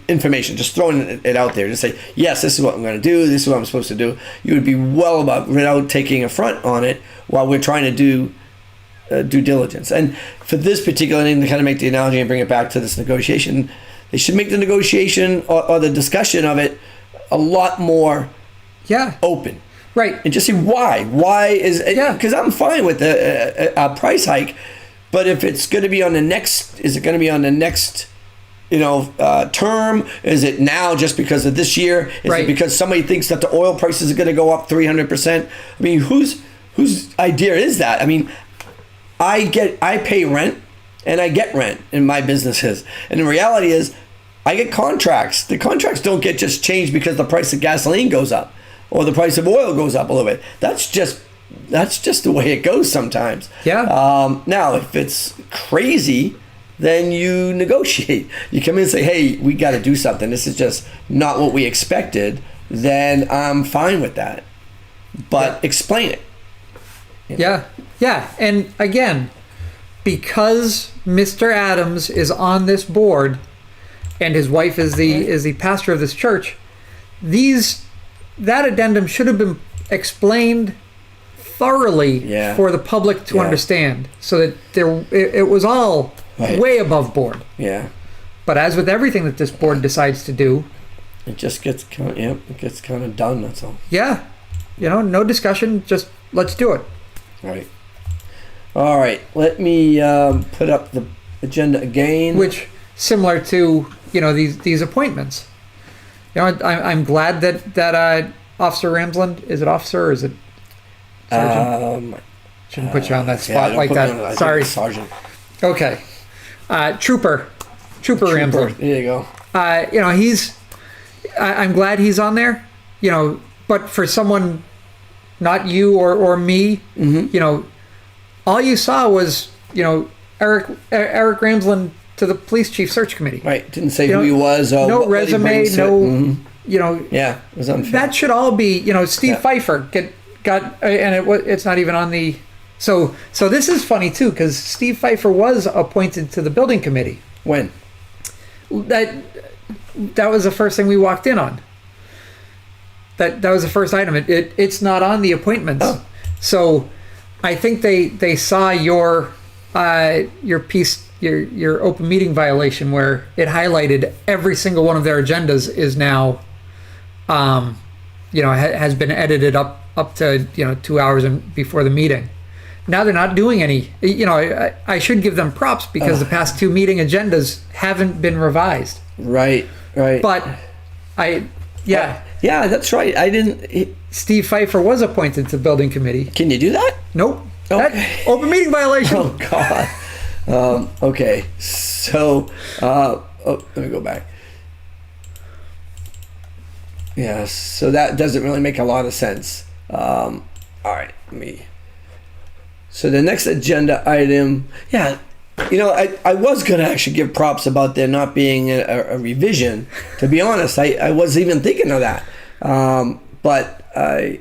information, just throwing it out there to say, yes, this is what I'm going to do, this is what I'm supposed to do. You would be well above, without taking a front on it, while we're trying to do due diligence. And for this particular thing, to kind of make the analogy and bring it back to this negotiation, they should make the negotiation or the discussion of it a lot more open. Right. And just see why. Why is it? Yeah. Because I'm fine with a price hike, but if it's going to be on the next, is it going to be on the next, term? Is it now just because of this year? Is Right. it because somebody thinks that the oil prices are going to go up 300%? I mean, whose idea is that? I mean, I pay rent and I get rent in my businesses. And the reality is I get contracts. The contracts don't get just changed because the price of gasoline goes up or the price of oil goes up a little bit. That's just the way it goes sometimes. Yeah. Now, if it's crazy, then you negotiate. You come in and say, hey, we got to do something. This is just not what we expected. Then I'm fine with that. But explain it. Yeah. And again, because Mr. Adams is on this board and his wife is the pastor of this church, that addendum should have been explained thoroughly for the public to understand, so that it was all way above board. Yeah. But as with everything that this board decides to do, it just gets kind of done. That's all. Yeah. No discussion. Just let's do it. Right. All right. Let me put up the agenda again. Which, similar to these appointments. I'm glad that Officer Ramsland, is it officer or is it sergeant? Shouldn't put you on that spot like that. Sorry, sergeant. Okay, Trooper Ramsland. There you go. I'm glad he's on there. But for someone, not you or me, all you saw was Eric Ramsland to the police chief search committee. Right. Didn't say who he was. Or no resume. No. Yeah, it was unfair. That should all be. Steve Pfeiffer got, and it's not even on the. So this is funny too, because Steve Pfeiffer was appointed to the building committee. When? That was the first thing we walked in on. That was the first item. It's not on the appointments. Oh. So I think they saw your piece your open meeting violation where it highlighted every single one of their agendas is now, has been edited up to 2 hours before the meeting. Now they're not doing any. I should give them props because the past 2 meeting agendas haven't been revised. Right. But Yeah, that's right. I didn't. Steve Pfeiffer was appointed to the building committee. Can you do that? Nope. Okay. That open meeting violation. Oh God. Okay. So, let me go back. Yeah. So that doesn't really make a lot of sense. All right. So the next agenda item. Yeah. I was going to actually give props about there not being a revision. To be honest, I wasn't even thinking of that. But I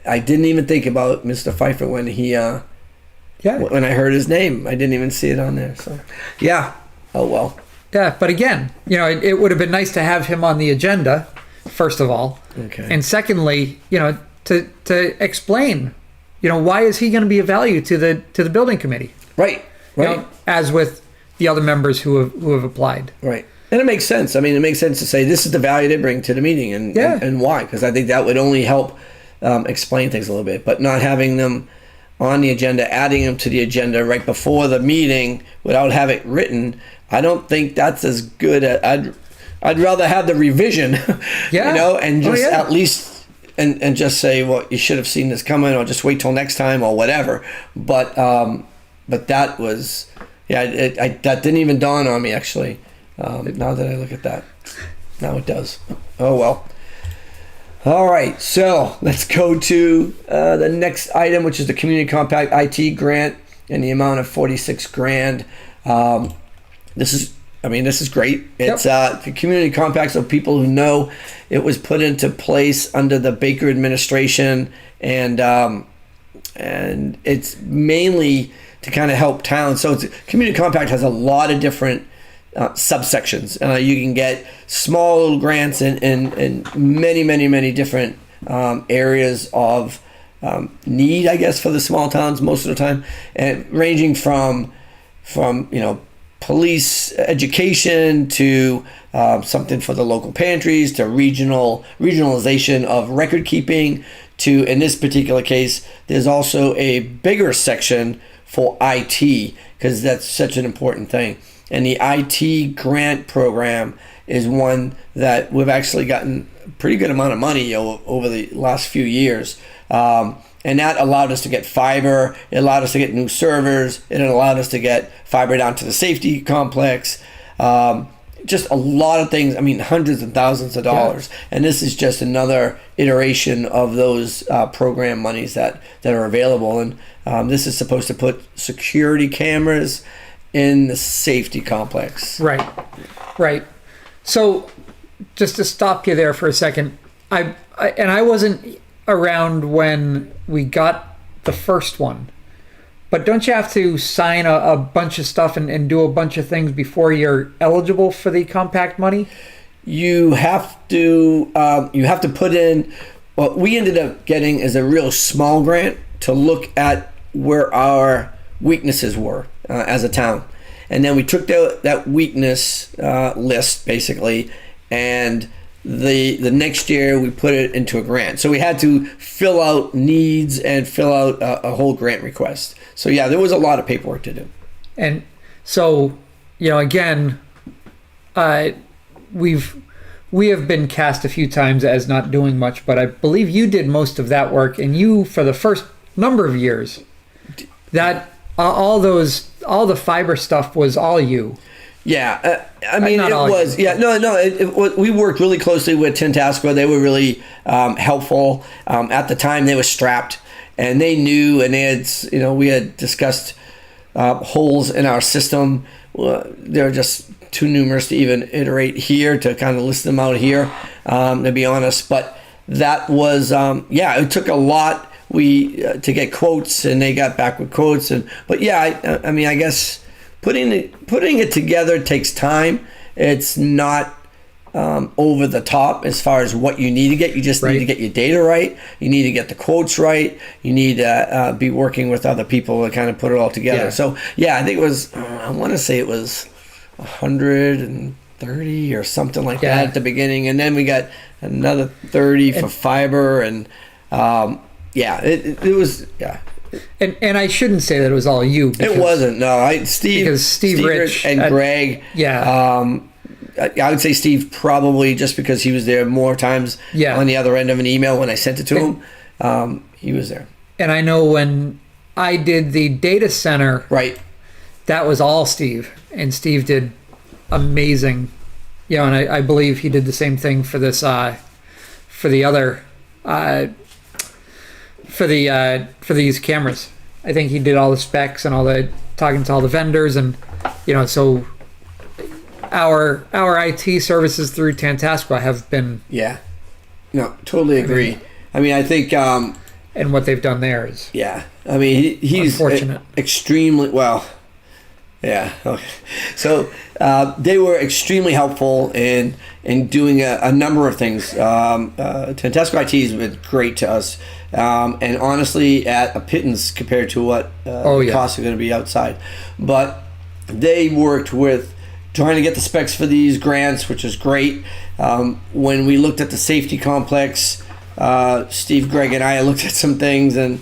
didn't even think about Mr. Pfeiffer when when I heard his name. I didn't even see it on there. So, yeah. Oh, well. Yeah, but again, it would have been nice to have him on the agenda, first of all. Okay. And secondly, to explain, why is he going to be of value to the building committee? Right. As with the other members who have applied. Right. And it makes sense. I mean, it makes sense to say this is the value they bring to the meeting and why. Because I think that would only help explain things a little bit. But not having them on the agenda, adding them to the agenda right before the meeting without having it written, I don't think that's as good. I'd rather have the revision, and just at least and just say, well, you should have seen this coming, or just wait till next time, or whatever. But that was, that didn't even dawn on me, actually. Now that I look at that. Now it does. Oh, well. All right, so let's go to the next item, which is the Community Compact IT grant in the amount of $46,000. This is great. It's the Community Compact, so people who know, it was put into place under the Baker administration, and it's mainly to kind of help towns. So Community Compact has a lot of different subsections. You can get small little grants in many different areas of need, I guess, for the small towns most of the time, and ranging from police education to something for the local pantries to regionalization of record keeping to, in this particular case, there's also a bigger section for IT because that's such an important thing. And the IT grant program is one that we've actually gotten a pretty good amount of money over the last few years. And that allowed us to get fiber. It allowed us to get new servers. It allowed us to get fiber down to the safety complex. Just a lot of things. I mean, hundreds of thousands of dollars. Yeah. And this is just another iteration of those program monies that are available. And this is supposed to put security cameras in the safety complex. Right. So just to stop you there for a second, I wasn't around when we got the first one, but don't you have to sign a bunch of stuff and do a bunch of things before you're eligible for the compact money? You have to put in, what we ended up getting is a real small grant to look at where our weaknesses were as a town. And then we took that weakness list, basically, and the next year we put it into a grant. So we had to fill out needs and fill out a whole grant request. So yeah, there was a lot of paperwork to do. And so, again, we have been cast a few times as not doing much, but I believe you did most of that work, and you, for the first number of years, that all the fiber stuff was all you. Yeah, I mean, it was. Yeah, no. We worked really closely with Tintasco. They were really helpful. At the time, they were strapped, and they knew, and they had, we had discussed holes in our system. They're just too numerous to even iterate here to kind of list them out here, to be honest. But that was, it took a lot. To get quotes, and they got back with quotes, but yeah, I mean, I guess putting it together takes time. It's not over the top as far as what you need to get. You just need to get your data right. You need to get the quotes right. You need to be working with other people to kind of put it all together. Yeah. So yeah, I think it was, I want to say it was 130 or something like that at the beginning. And then we got another 30 for fiber. And it was, And I shouldn't say that it was all you. It wasn't. No, Steve Rich and Greg. I would say Steve probably just because he was there more times on the other end of an email when I sent it to him. He was there. And I know when I did the data center, that was all Steve. And Steve did amazing. And I believe he did the same thing for this, for the other, for these cameras. I think he did all the specs and all the talking to all the vendors, and so our IT services through Tantasqua have been totally agree. I think and what they've done there is he's unfortunate. Extremely well. Okay. So they were extremely helpful in doing a number of things. Tantasqua IT has been great to us, and honestly, at a pittance compared to what the costs are going to be outside. But they worked with trying to get the specs for these grants, which is great. When we looked at the safety complex, Steve, Greg, and I looked at some things and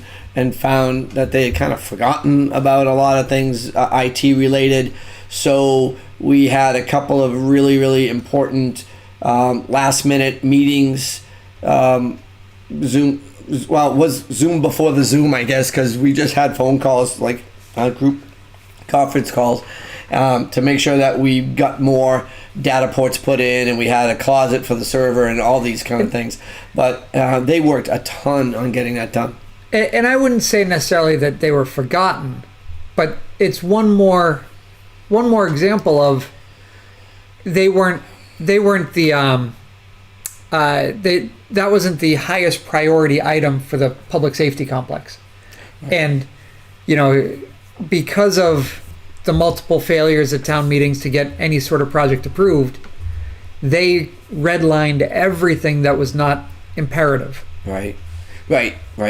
found that they had kind of forgotten about a lot of things IT related. So we had a couple of really, really important last minute meetings. Zoom, well, it was Zoom before the Zoom, I guess, because we just had phone calls, like group conference calls, to make sure that we got more data ports put in, and we had a closet for the server and all these kind of things. But they worked a ton on getting that done. And I wouldn't say necessarily that they were forgotten, but it's one more example of they weren't the that wasn't the highest priority item for the public safety complex. And because of the multiple failures at town meetings to get any sort of project approved, they redlined everything that was not imperative. Right.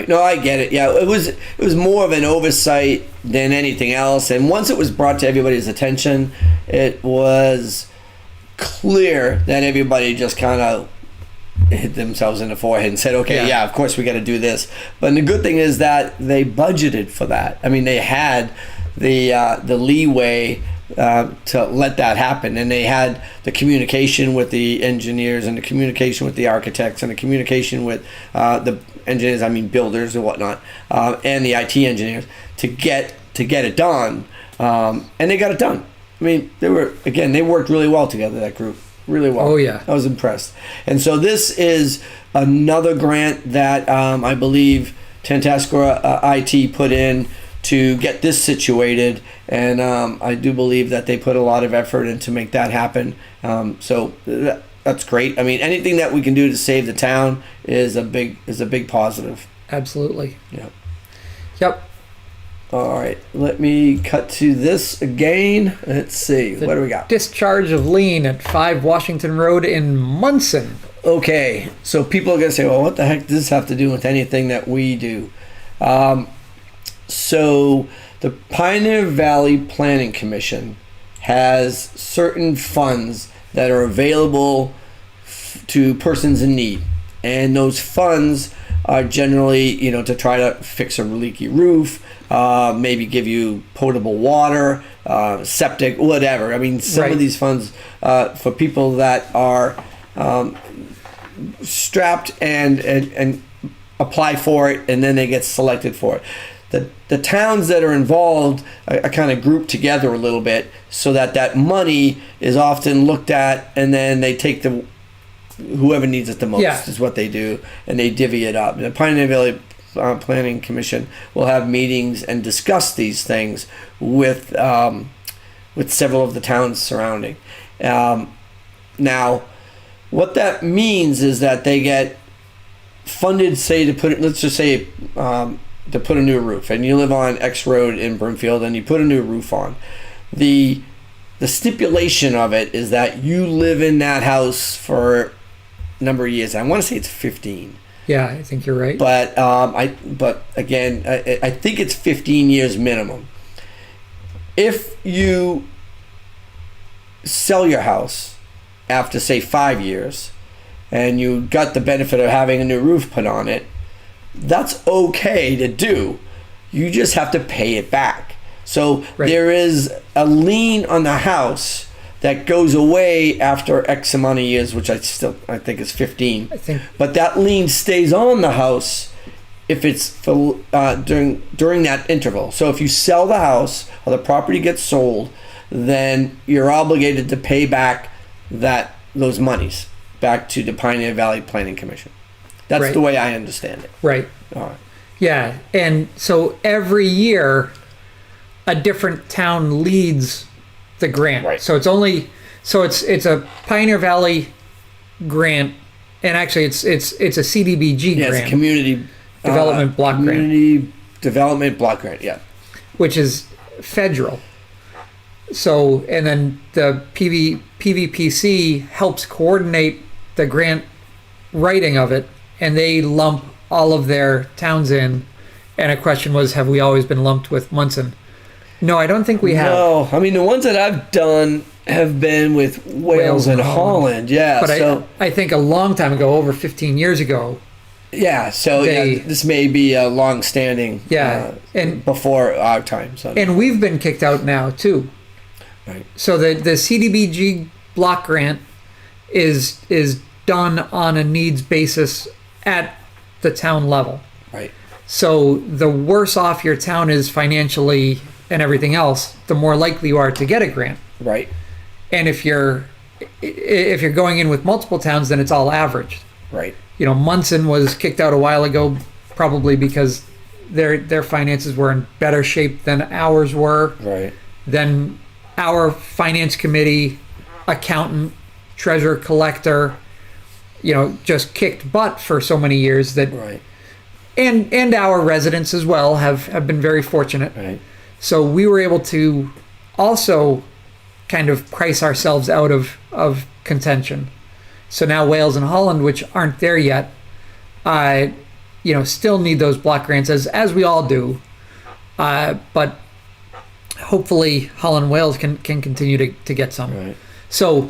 No, I get it. Yeah, it was more of an oversight than anything else. And once it was brought to everybody's attention, it was clear that everybody just kind of hit themselves in the forehead and said, okay, of course we got to do this. But the good thing is that they budgeted for that. They had the leeway to let that happen, and they had the communication with the engineers and the communication with the architects and the communication with the engineers, builders and whatnot, and the IT engineers to get it done, and they got it done. They worked really well together, that group, really well. Oh yeah, I was impressed. And so this is another grant that I believe Tantasqua IT put in to get this situated, and I do believe that they put a lot of effort in to make that happen. So that's great. Anything that we can do to save the town is a big positive. Absolutely. Yeah. Yep. All right. Let me cut to this again. Let's see. What do we got? Discharge of lien at 5 Washington Road in Munson. Okay. So people are gonna say, well, what the heck does this have to do with anything that we do? So the Pioneer Valley Planning Commission has certain funds that are available to persons in need, and those funds are generally, to try to fix a leaky roof, maybe give you potable water, septic, whatever. Some of these funds for people that are strapped and apply for it, and then they get selected for it. The towns that are involved are kind of grouped together a little bit, so that money is often looked at, and then they take whoever needs it the most is what they do, and they divvy it up. The Pioneer Valley Planning Commission will have meetings and discuss these things with several of the towns surrounding. Now, what that means is that they get funded, say, to put, let's just say, to put a new roof, and you live on X Road in Brimfield, and you put a new roof on. The the stipulation of it is that you live in that house for a number of years. I want to say it's 15. Yeah, I think you're right. But but again, I think it's 15 years minimum. If you sell your house after say 5 years, and you got the benefit of having a new roof put on it, that's okay to do. You just have to pay it back. So Right. there is a lien on the house that goes away after X amount of years, which I think is 15. I think But that lien stays on the house if it's for, during that interval. So if you sell the house or the property gets sold, then you're obligated to pay back those monies back to the Pioneer Valley Planning Commission. That's Right. the way I understand it. right. All right. Yeah, and so every year, a different town leads the grant. Right. So it's a Pioneer Valley grant, and actually it's a CDBG Yeah, grant, it's a community Development block grant. Community development block grant. Yeah. which is federal. So, and then the PVPC helps coordinate the grant writing of it, and they lump all of their towns in. And a question was, have we always been lumped with Munson? No, I don't think we have. No, I mean the ones that I've done have been with Wales and Holland. Yeah. But so I think a long time ago, over 15 years ago, this may be a long-standing. Yeah, and before our time. So. and we've been kicked out now too. Right. So the CDBG block grant is done on a needs basis at the town level. Right. So the worse off your town is financially and everything else, the more likely you are to get a grant. Right. And if you're going in with multiple towns, then it's all averaged. Right. You know, Munson was kicked out a while ago, probably because their finances were in better shape than ours were. Right. Then our finance committee, accountant, treasurer, collector, just kicked butt for so many years that, Right. and our residents as well have been very fortunate. Right. So we were able to also kind of price ourselves out of contention. So now Wales and Holland, which aren't there yet, still need those block grants as we all do. But hopefully Holland and Wales can continue to get some. Right. So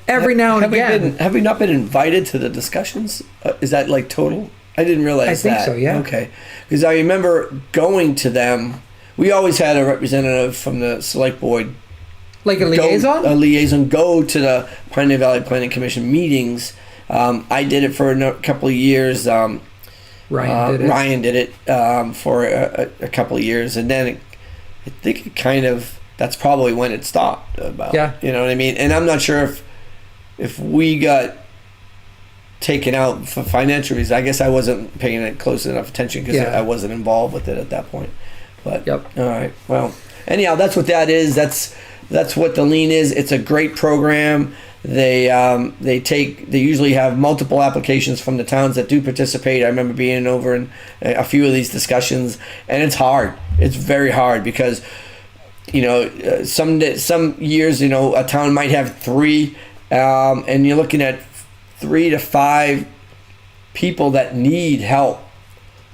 every now and have again, have we not been invited to the discussions? Is that like total? I didn't realize I think that. so, yeah. Okay. Because I remember going to them. We always had a representative from the select board. like a liaison. A liaison go to the Pioneer Valley Planning Commission meetings. I did it for a couple of years. Ryan did it. Ryan did it for a couple of years, and then I think it kind of that's probably when it stopped. Yeah. You know what I mean? And I'm not sure if we got taken out for financial reasons. I guess I wasn't paying it close enough attention because Yeah. I wasn't involved with it at that point. But Yep. all right. Well, anyhow, that's what that is. That's what the lien is. It's a great program. They usually have multiple applications from the towns that do participate. I remember being over in a few of these discussions, and it's hard. It's very hard because some years a town might have 3, and you're looking at 3 to 5 people that need help,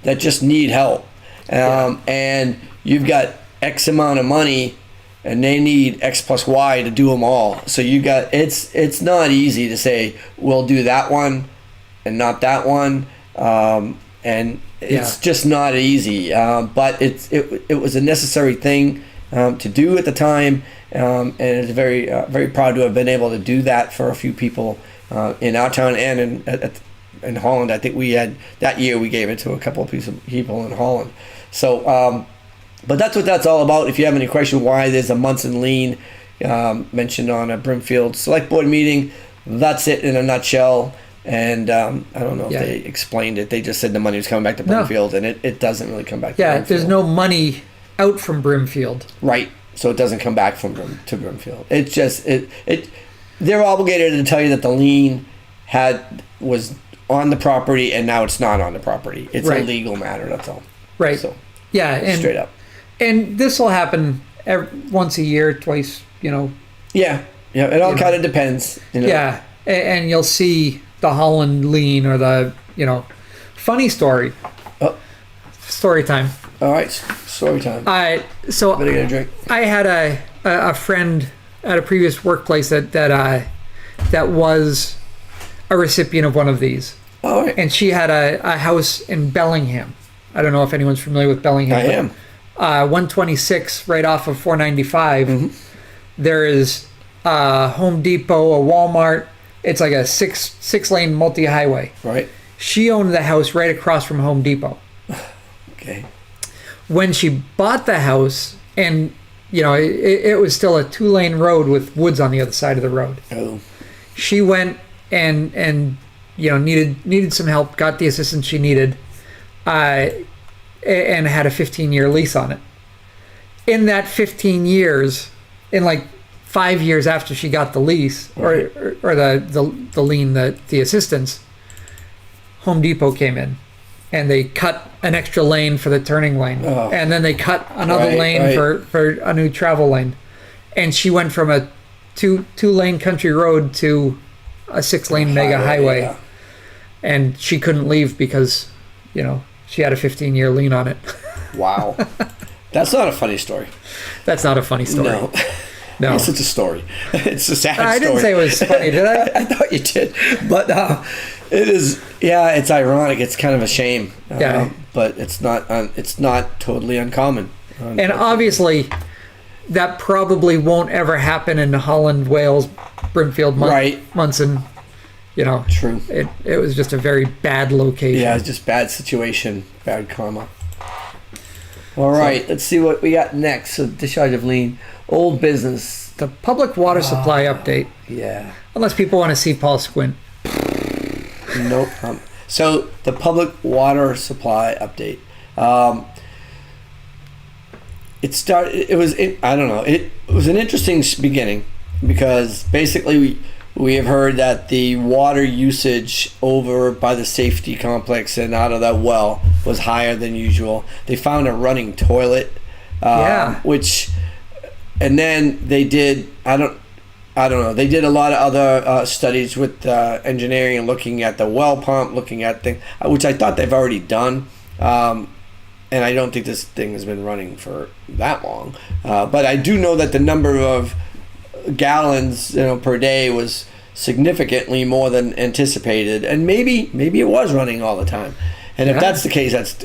that just need help, and you've got X amount of money. And they need X plus Y to do them all. So it's not easy to say we'll do that one and not that one, and it's just not easy. But it was a necessary thing to do at the time, and it's very very proud to have been able to do that for a few people in our town and in Holland. I think we had that year we gave it to a couple of people in Holland. So. But that's what that's all about. If you have any question why there's a Munson lien mentioned on a Brimfield Select Board meeting, that's it in a nutshell. And I don't know if they explained it. They just said the money was coming back to Brimfield, and it doesn't really come back to Brimfield. There's no money out from Brimfield. Right. So it doesn't come back to Brimfield. It's just they're obligated to tell you that the lien was on the property and now it's not on the property. It's a legal matter. That's all. Right. So and straight up. And this will happen once a year, twice, Yeah, yeah. It all You know. kind of depends. You know? Yeah, and you'll see the Holland lean or the, funny story. Oh. Story time. All right. Story time. So Better get a drink. I had a friend at a previous workplace that was a recipient of one of these, All right. and she had a house in Bellingham. I don't know if anyone's familiar with Bellingham. I am. 126 right off of 495. Mm-hmm. There is a Home Depot, a Walmart. It's like a six lane multi highway. Right. She owned the house right across from Home Depot. Okay. When she bought the house, and it was still a 2-lane road with woods on the other side of the road. Oh. She went and needed some help, got the assistance she needed, and had a 15-year lease on it. In that 15 years, in like 5 years after she got the lease or the lien, the assistance, Home Depot came in and they cut an extra lane for the turning lane, and then they cut another lane for a new travel lane, and she went from a two-lane country road to a 6-lane mega highway, yeah. and she couldn't leave because she had a 15-year lien on it. Wow. That's not a funny story. That's not a funny story. No. No. Yes, it's a story. It's a sad story. I didn't say it was funny, did I? I thought you did. But it is, yeah, it's ironic. It's kind of a shame. Yeah. But it's not totally uncommon. And obviously, that probably won't ever happen in Holland, Wales, Brimfield, Munson. True. It was just a very bad location. Yeah, it's just bad situation, bad karma. All right, let's see what we got next. So discharge of lien, old business. The public water supply update. Yeah. Unless people want to see Paul squint. Nope. So the public water supply update. It was an interesting beginning because basically we have heard that the water usage over by the safety complex and out of that well was higher than usual. They found a running toilet, and then they did, I don't know. They did a lot of other studies with engineering and looking at the well pump, looking at things, which I thought they've already done. And I don't think this thing has been running for that long. But I do know that the number of gallons per day was significantly more than anticipated. And maybe it was running all the time. And if that's the case, that's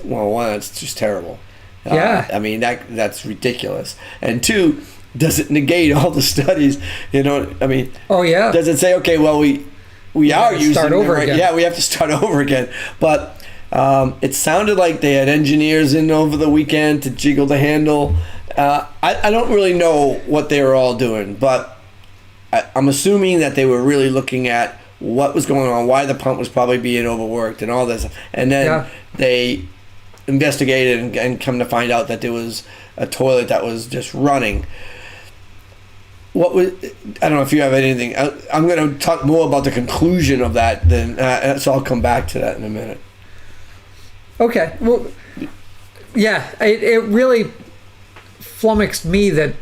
just terrible. I mean, that's ridiculous. And two, does it negate all the studies? I mean, does it say, okay, well, we are using start over again? again. Yeah, we have to start over again. But it sounded like they had engineers in over the weekend to jiggle the handle. I don't really know what they were all doing, but I'm assuming that they were really looking at what was going on, why the pump was probably being overworked and all this. And then they investigated and come to find out that there was a toilet that was just running. I don't know if you have anything. I'm going to talk more about the conclusion of that, so I'll come back to that in a minute. Okay. Well, yeah, it really flummoxed me that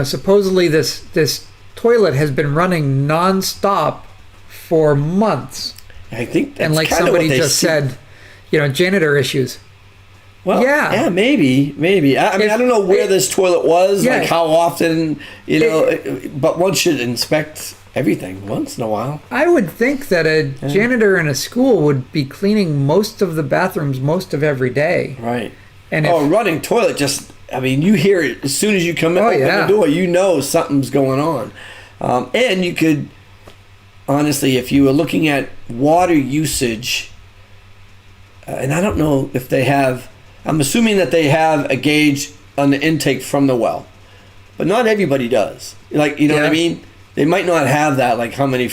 supposedly this toilet has been running nonstop for months. I think that's and like kind of somebody what they just said, janitor issues. Well, yeah, maybe. I mean, I don't know where this toilet was, like how often, but one should inspect everything once in a while. I would think that a janitor in a school would be cleaning most of the bathrooms most of every day. Right. And running toilet, you hear it as soon as you come in, open the door, something's going on. And you could, honestly, if you were looking at water usage, and I don't know if they have, I'm assuming that they have a gauge on the intake from the well, but not everybody does. What I mean? They might not have that, like how many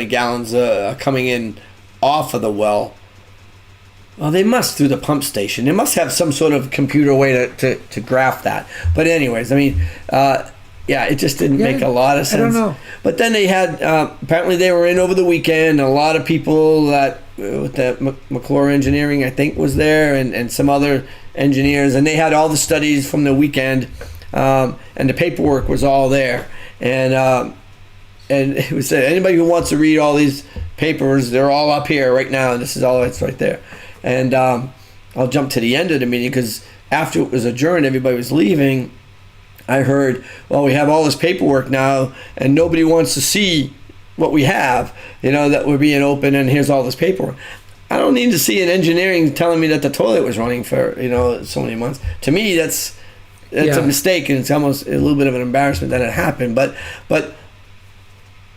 gallons are coming in off of the well. Well, they must through the pump station. They must have some sort of computer way to graph that. But anyways, I mean, it just didn't make a lot of sense. I don't know. But then they had, apparently they were in over the weekend. A lot of people that, with the McClure Engineering, I think, was there, and some other engineers. And they had all the studies from the weekend, and the paperwork was all there. and it was said, anybody who wants to read all these papers, they're all up here right now, and this is all that's right there. And I'll jump to the end of the meeting, because after it was adjourned, everybody was leaving. I heard, well, we have all this paperwork now, and nobody wants to see what we have, that we're being open, and here's all this paperwork. I don't need to see an engineering telling me that the toilet was running for, so many months. To me, that's a mistake, and it's almost a little bit of an embarrassment that it happened. But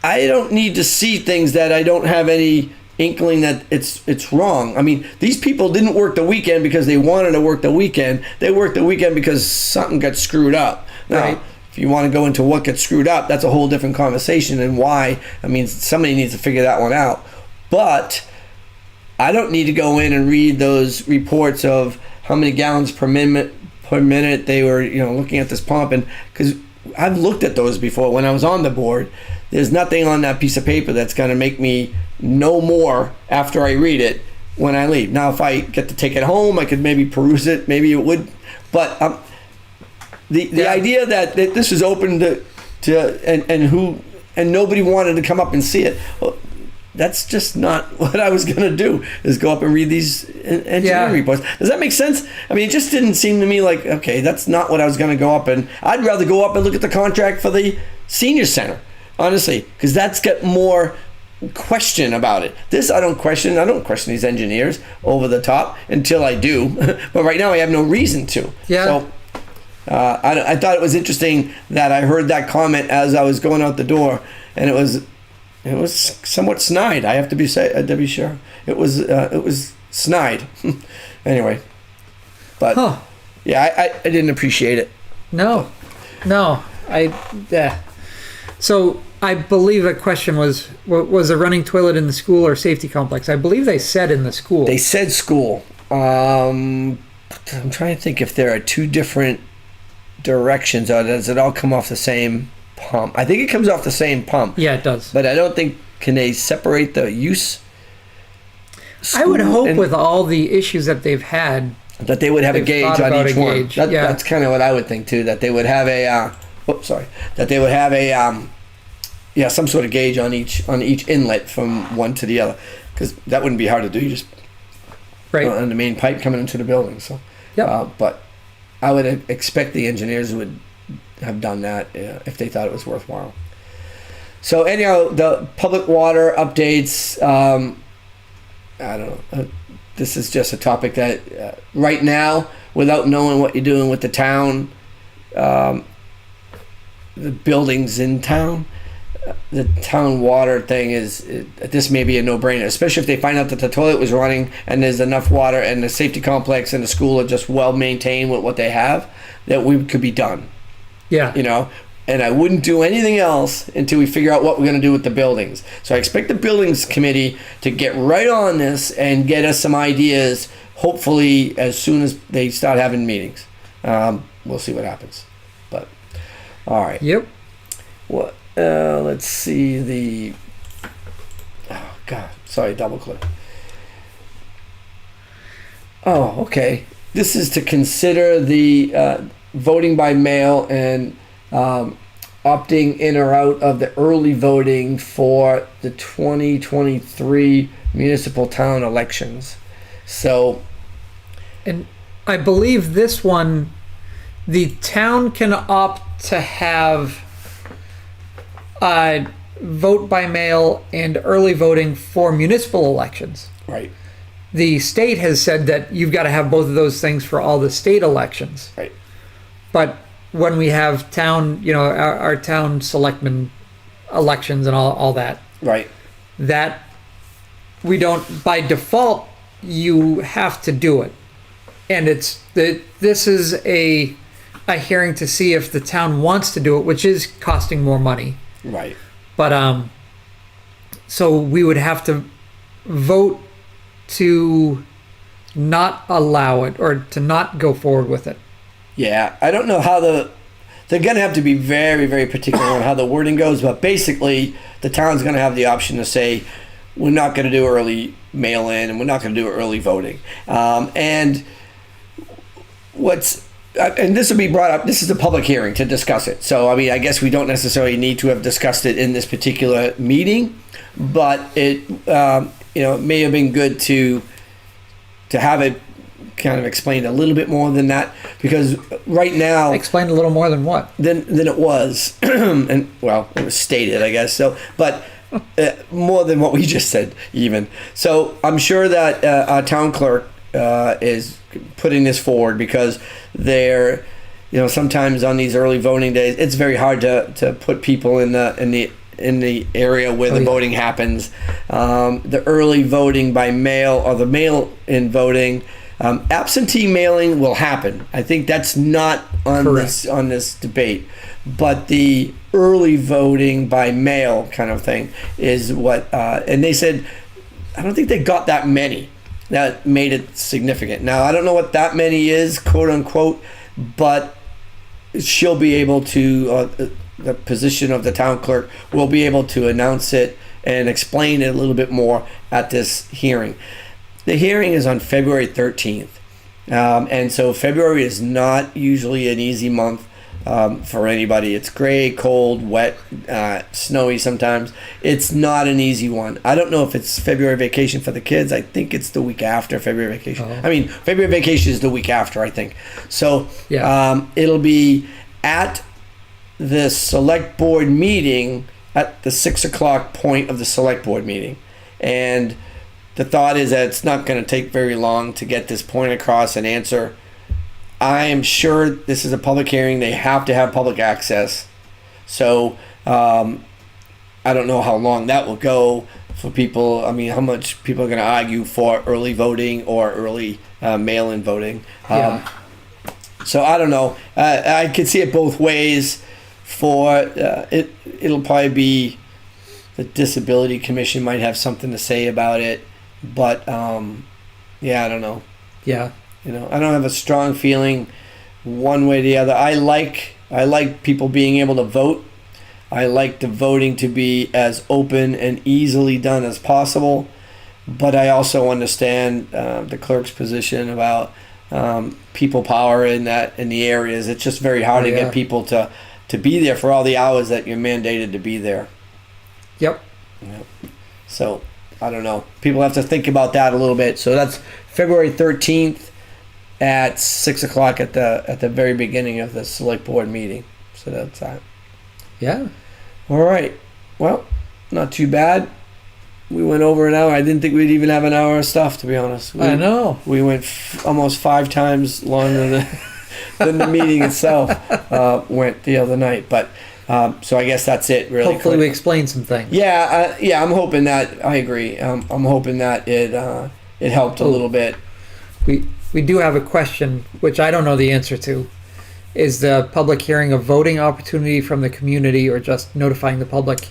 I don't need to see things that I don't have any inkling that it's wrong. I mean, these people didn't work the weekend because they wanted to work the weekend. They worked the weekend because something got screwed up. Now, Right. if you want to go into what gets screwed up, that's a whole different conversation, and why. I mean, somebody needs to figure that one out. But I don't need to go in and read those reports of how many gallons per minute they were, looking at this pump, and because I've looked at those before when I was on the board. There's nothing on that piece of paper that's going to make me know more after I read it when I leave. Now, if I get to take it home, I could maybe peruse it. Maybe it would, but the idea that this is open to and nobody wanted to come up and see it. Well, that's just not what I was going to do, is go up and read these engineering reports. Does that make sense? I mean, it just didn't seem to me like, okay, that's not what I was going to go up and I'd rather go up and look at the contract for the senior center, honestly, because that's got more question about it. This I don't question. I don't question these engineers over the top until I do. But right now I have no reason to. Yeah. So I thought it was interesting that I heard that comment as I was going out the door, and it was somewhat snide. I have to be sure. It was snide. Anyway, but yeah, I didn't appreciate it. No. So I believe the question was a running toilet in the school or safety complex? I believe they said in the school. They said school. I'm trying to think if there are two different directions, or does it all come off the same pump? I think it comes off the same pump. Yeah, it does. But I don't think, can they separate the use? I would hope with all the issues that they've had, that they would have a gauge on each one. That's kind of what I would think too. That they would have a, that they would have a, some sort of gauge on each inlet from one to the other, because that wouldn't be hard to do. You just right on the main pipe coming into the building. So, but I would expect the engineers would have done that if they thought it was worthwhile. So anyhow, the public water updates. I don't know. This is just a topic that right now, without knowing what you're doing with the town, the buildings in town, the town water thing this may be a no-brainer, especially if they find out that the toilet was running and there's enough water and the safety complex and the school are just well maintained with what they have, that we could be done. Yeah. And I wouldn't do anything else until we figure out what we're going to do with the buildings. So I expect the buildings committee to get right on this and get us some ideas, hopefully as soon as they start having meetings. We'll see what happens. But, all right. Yep. What? Let's see oh God, sorry, double click. Oh, okay. This is to consider the voting by mail and opting in or out of the early voting for the 2023 municipal town elections. So, and I believe this one, the town can opt to have vote by mail and early voting for municipal elections. right, The state has said that you've got to have both of those things for all the state elections. right, But when we have town, our town selectmen elections and all that, right, that we don't, by default, you have to do it. And this is a hearing to see if the town wants to do it, which is costing more money. right. But so we would have to vote to not allow it or to not go forward with it. Yeah, I don't know how they're going to have to be very, very particular on how the wording goes, but basically the town's going to have the option to say, we're not going to do early mail-in and we're not going to do early voting. And what's and this will be brought up. This is a public hearing to discuss it. So, I mean, I guess we don't necessarily need to have discussed it in this particular meeting, but it, it may have been good to have it kind of explained a little bit more than that, because right now, Explain a little more than what? than it was, and well, it was stated, I guess. So, but more than what we just said, even. So, I'm sure that our town clerk is putting this forward because they're, sometimes on these early voting days, it's very hard to put people in the area where the voting happens. The early voting by mail or the mail-in voting. Absentee mailing will happen. I think that's not on this debate, but the early voting by mail kind of thing is what. And they said, I don't think they got that many. That made it significant. Now I don't know what that many is, quote unquote, but she'll be able to. The position of the town clerk will be able to announce it and explain it a little bit more at this hearing. The hearing is on February 13th. And so February is not usually an easy month for anybody. It's gray, cold, wet, snowy sometimes. It's not an easy one. I don't know if it's February vacation for the kids. I think it's the week after February vacation. Oh. I mean, February vacation is the week after, I think. So Yeah. It'll be at the select board meeting at the 6 o'clock point of the select board meeting. And the thought is that it's not going to take very long to get this point across and answer. I am sure this is a public hearing. They have to have public access. So I don't know how long that will go for people. I mean, how much people are going to argue for early voting or early mail-in voting. Yeah. So I don't know. I could see it both ways. It'll probably be the Disability Commission might have something to say about it. But I don't know. Yeah. I don't have a strong feeling one way or the other. I like people being able to vote. I like the voting to be as open and easily done as possible. But I also understand the clerk's position about people power in the areas. It's just very hard to get people to be there for all the hours that you're mandated to be there. Yep. So I don't know. People have to think about that a little bit. So that's February 13th at 6 o'clock at the very beginning of the select board meeting. So that's that. Yeah. All right. Well, not too bad. We went over an hour. I didn't think we'd even have an hour of stuff, to be honest. I know. We went almost 5 times longer than the meeting itself went the other night. But so I guess that's it, really. Hopefully we explained some things. Yeah, I'm hoping that. I agree. I'm hoping that it helped a little bit. We do have a question, which I don't know the answer to. Is the public hearing a voting opportunity from the community or just notifying the public?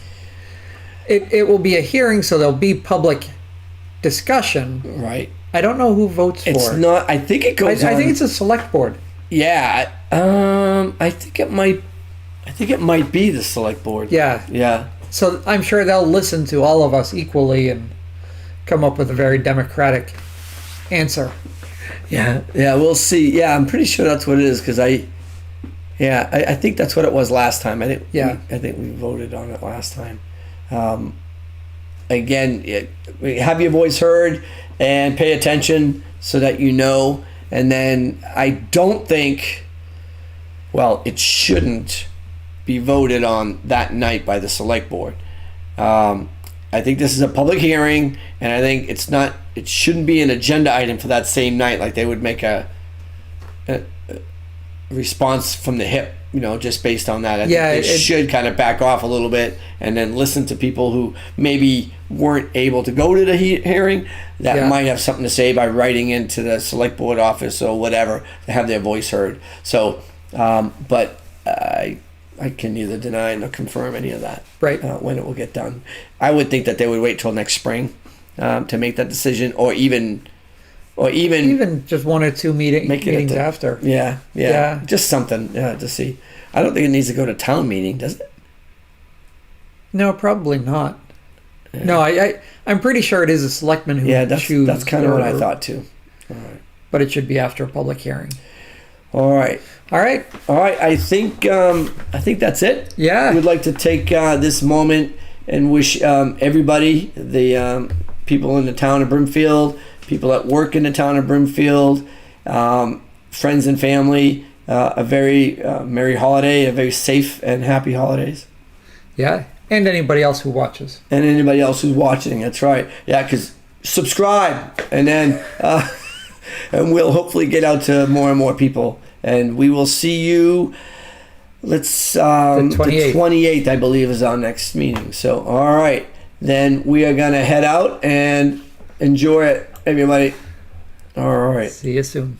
It will be a hearing, so there'll be public discussion. Right. I don't know who votes for it. It's not. I think it goes. I think it's a select board. Yeah. I think it might. I think it might be the select board. Yeah. Yeah. So I'm sure they'll listen to all of us equally and come up with a very democratic answer. Yeah. Yeah. We'll see. Yeah, I'm pretty sure that's what it is because I think that's what it was last time. I think we voted on it last time. Again, have your voice heard and pay attention so that you know. And then I don't think, well, it shouldn't be voted on that night by the select board. I think this is a public hearing, and I think it shouldn't be an agenda item for that same night. Like they would make a response from the hip, just based on that. I think it should kind of back off a little bit and then listen to people who maybe weren't able to go to the hearing that might have something to say by writing into the select board office or whatever to have their voice heard. So, but I can neither deny nor confirm any of that. Right. When it will get done. I would think that they would wait till next spring to make that decision, or even just 1 or 2 meetings after. Yeah. Just something to see. I don't think it needs to go to town meeting, does it? No, probably not. Yeah. No, I'm pretty sure it is a selectman who choose. That's kind of what I thought too. All right. But it should be after a public hearing. All right. All right. All right. I think that's it. Yeah. We'd like to take this moment and wish everybody, the people in the town of Brimfield, people that work in the town of Brimfield, friends and family, a very merry holiday, a very safe and happy holidays. Yeah. And anybody else who watches. And anybody else who's watching, that's right. Yeah, because subscribe, and then and we'll hopefully get out to more and more people. And we will see you. The 28th, I believe, is our next meeting. So, all right. Then we are going to head out and enjoy it, everybody. All right. See you soon.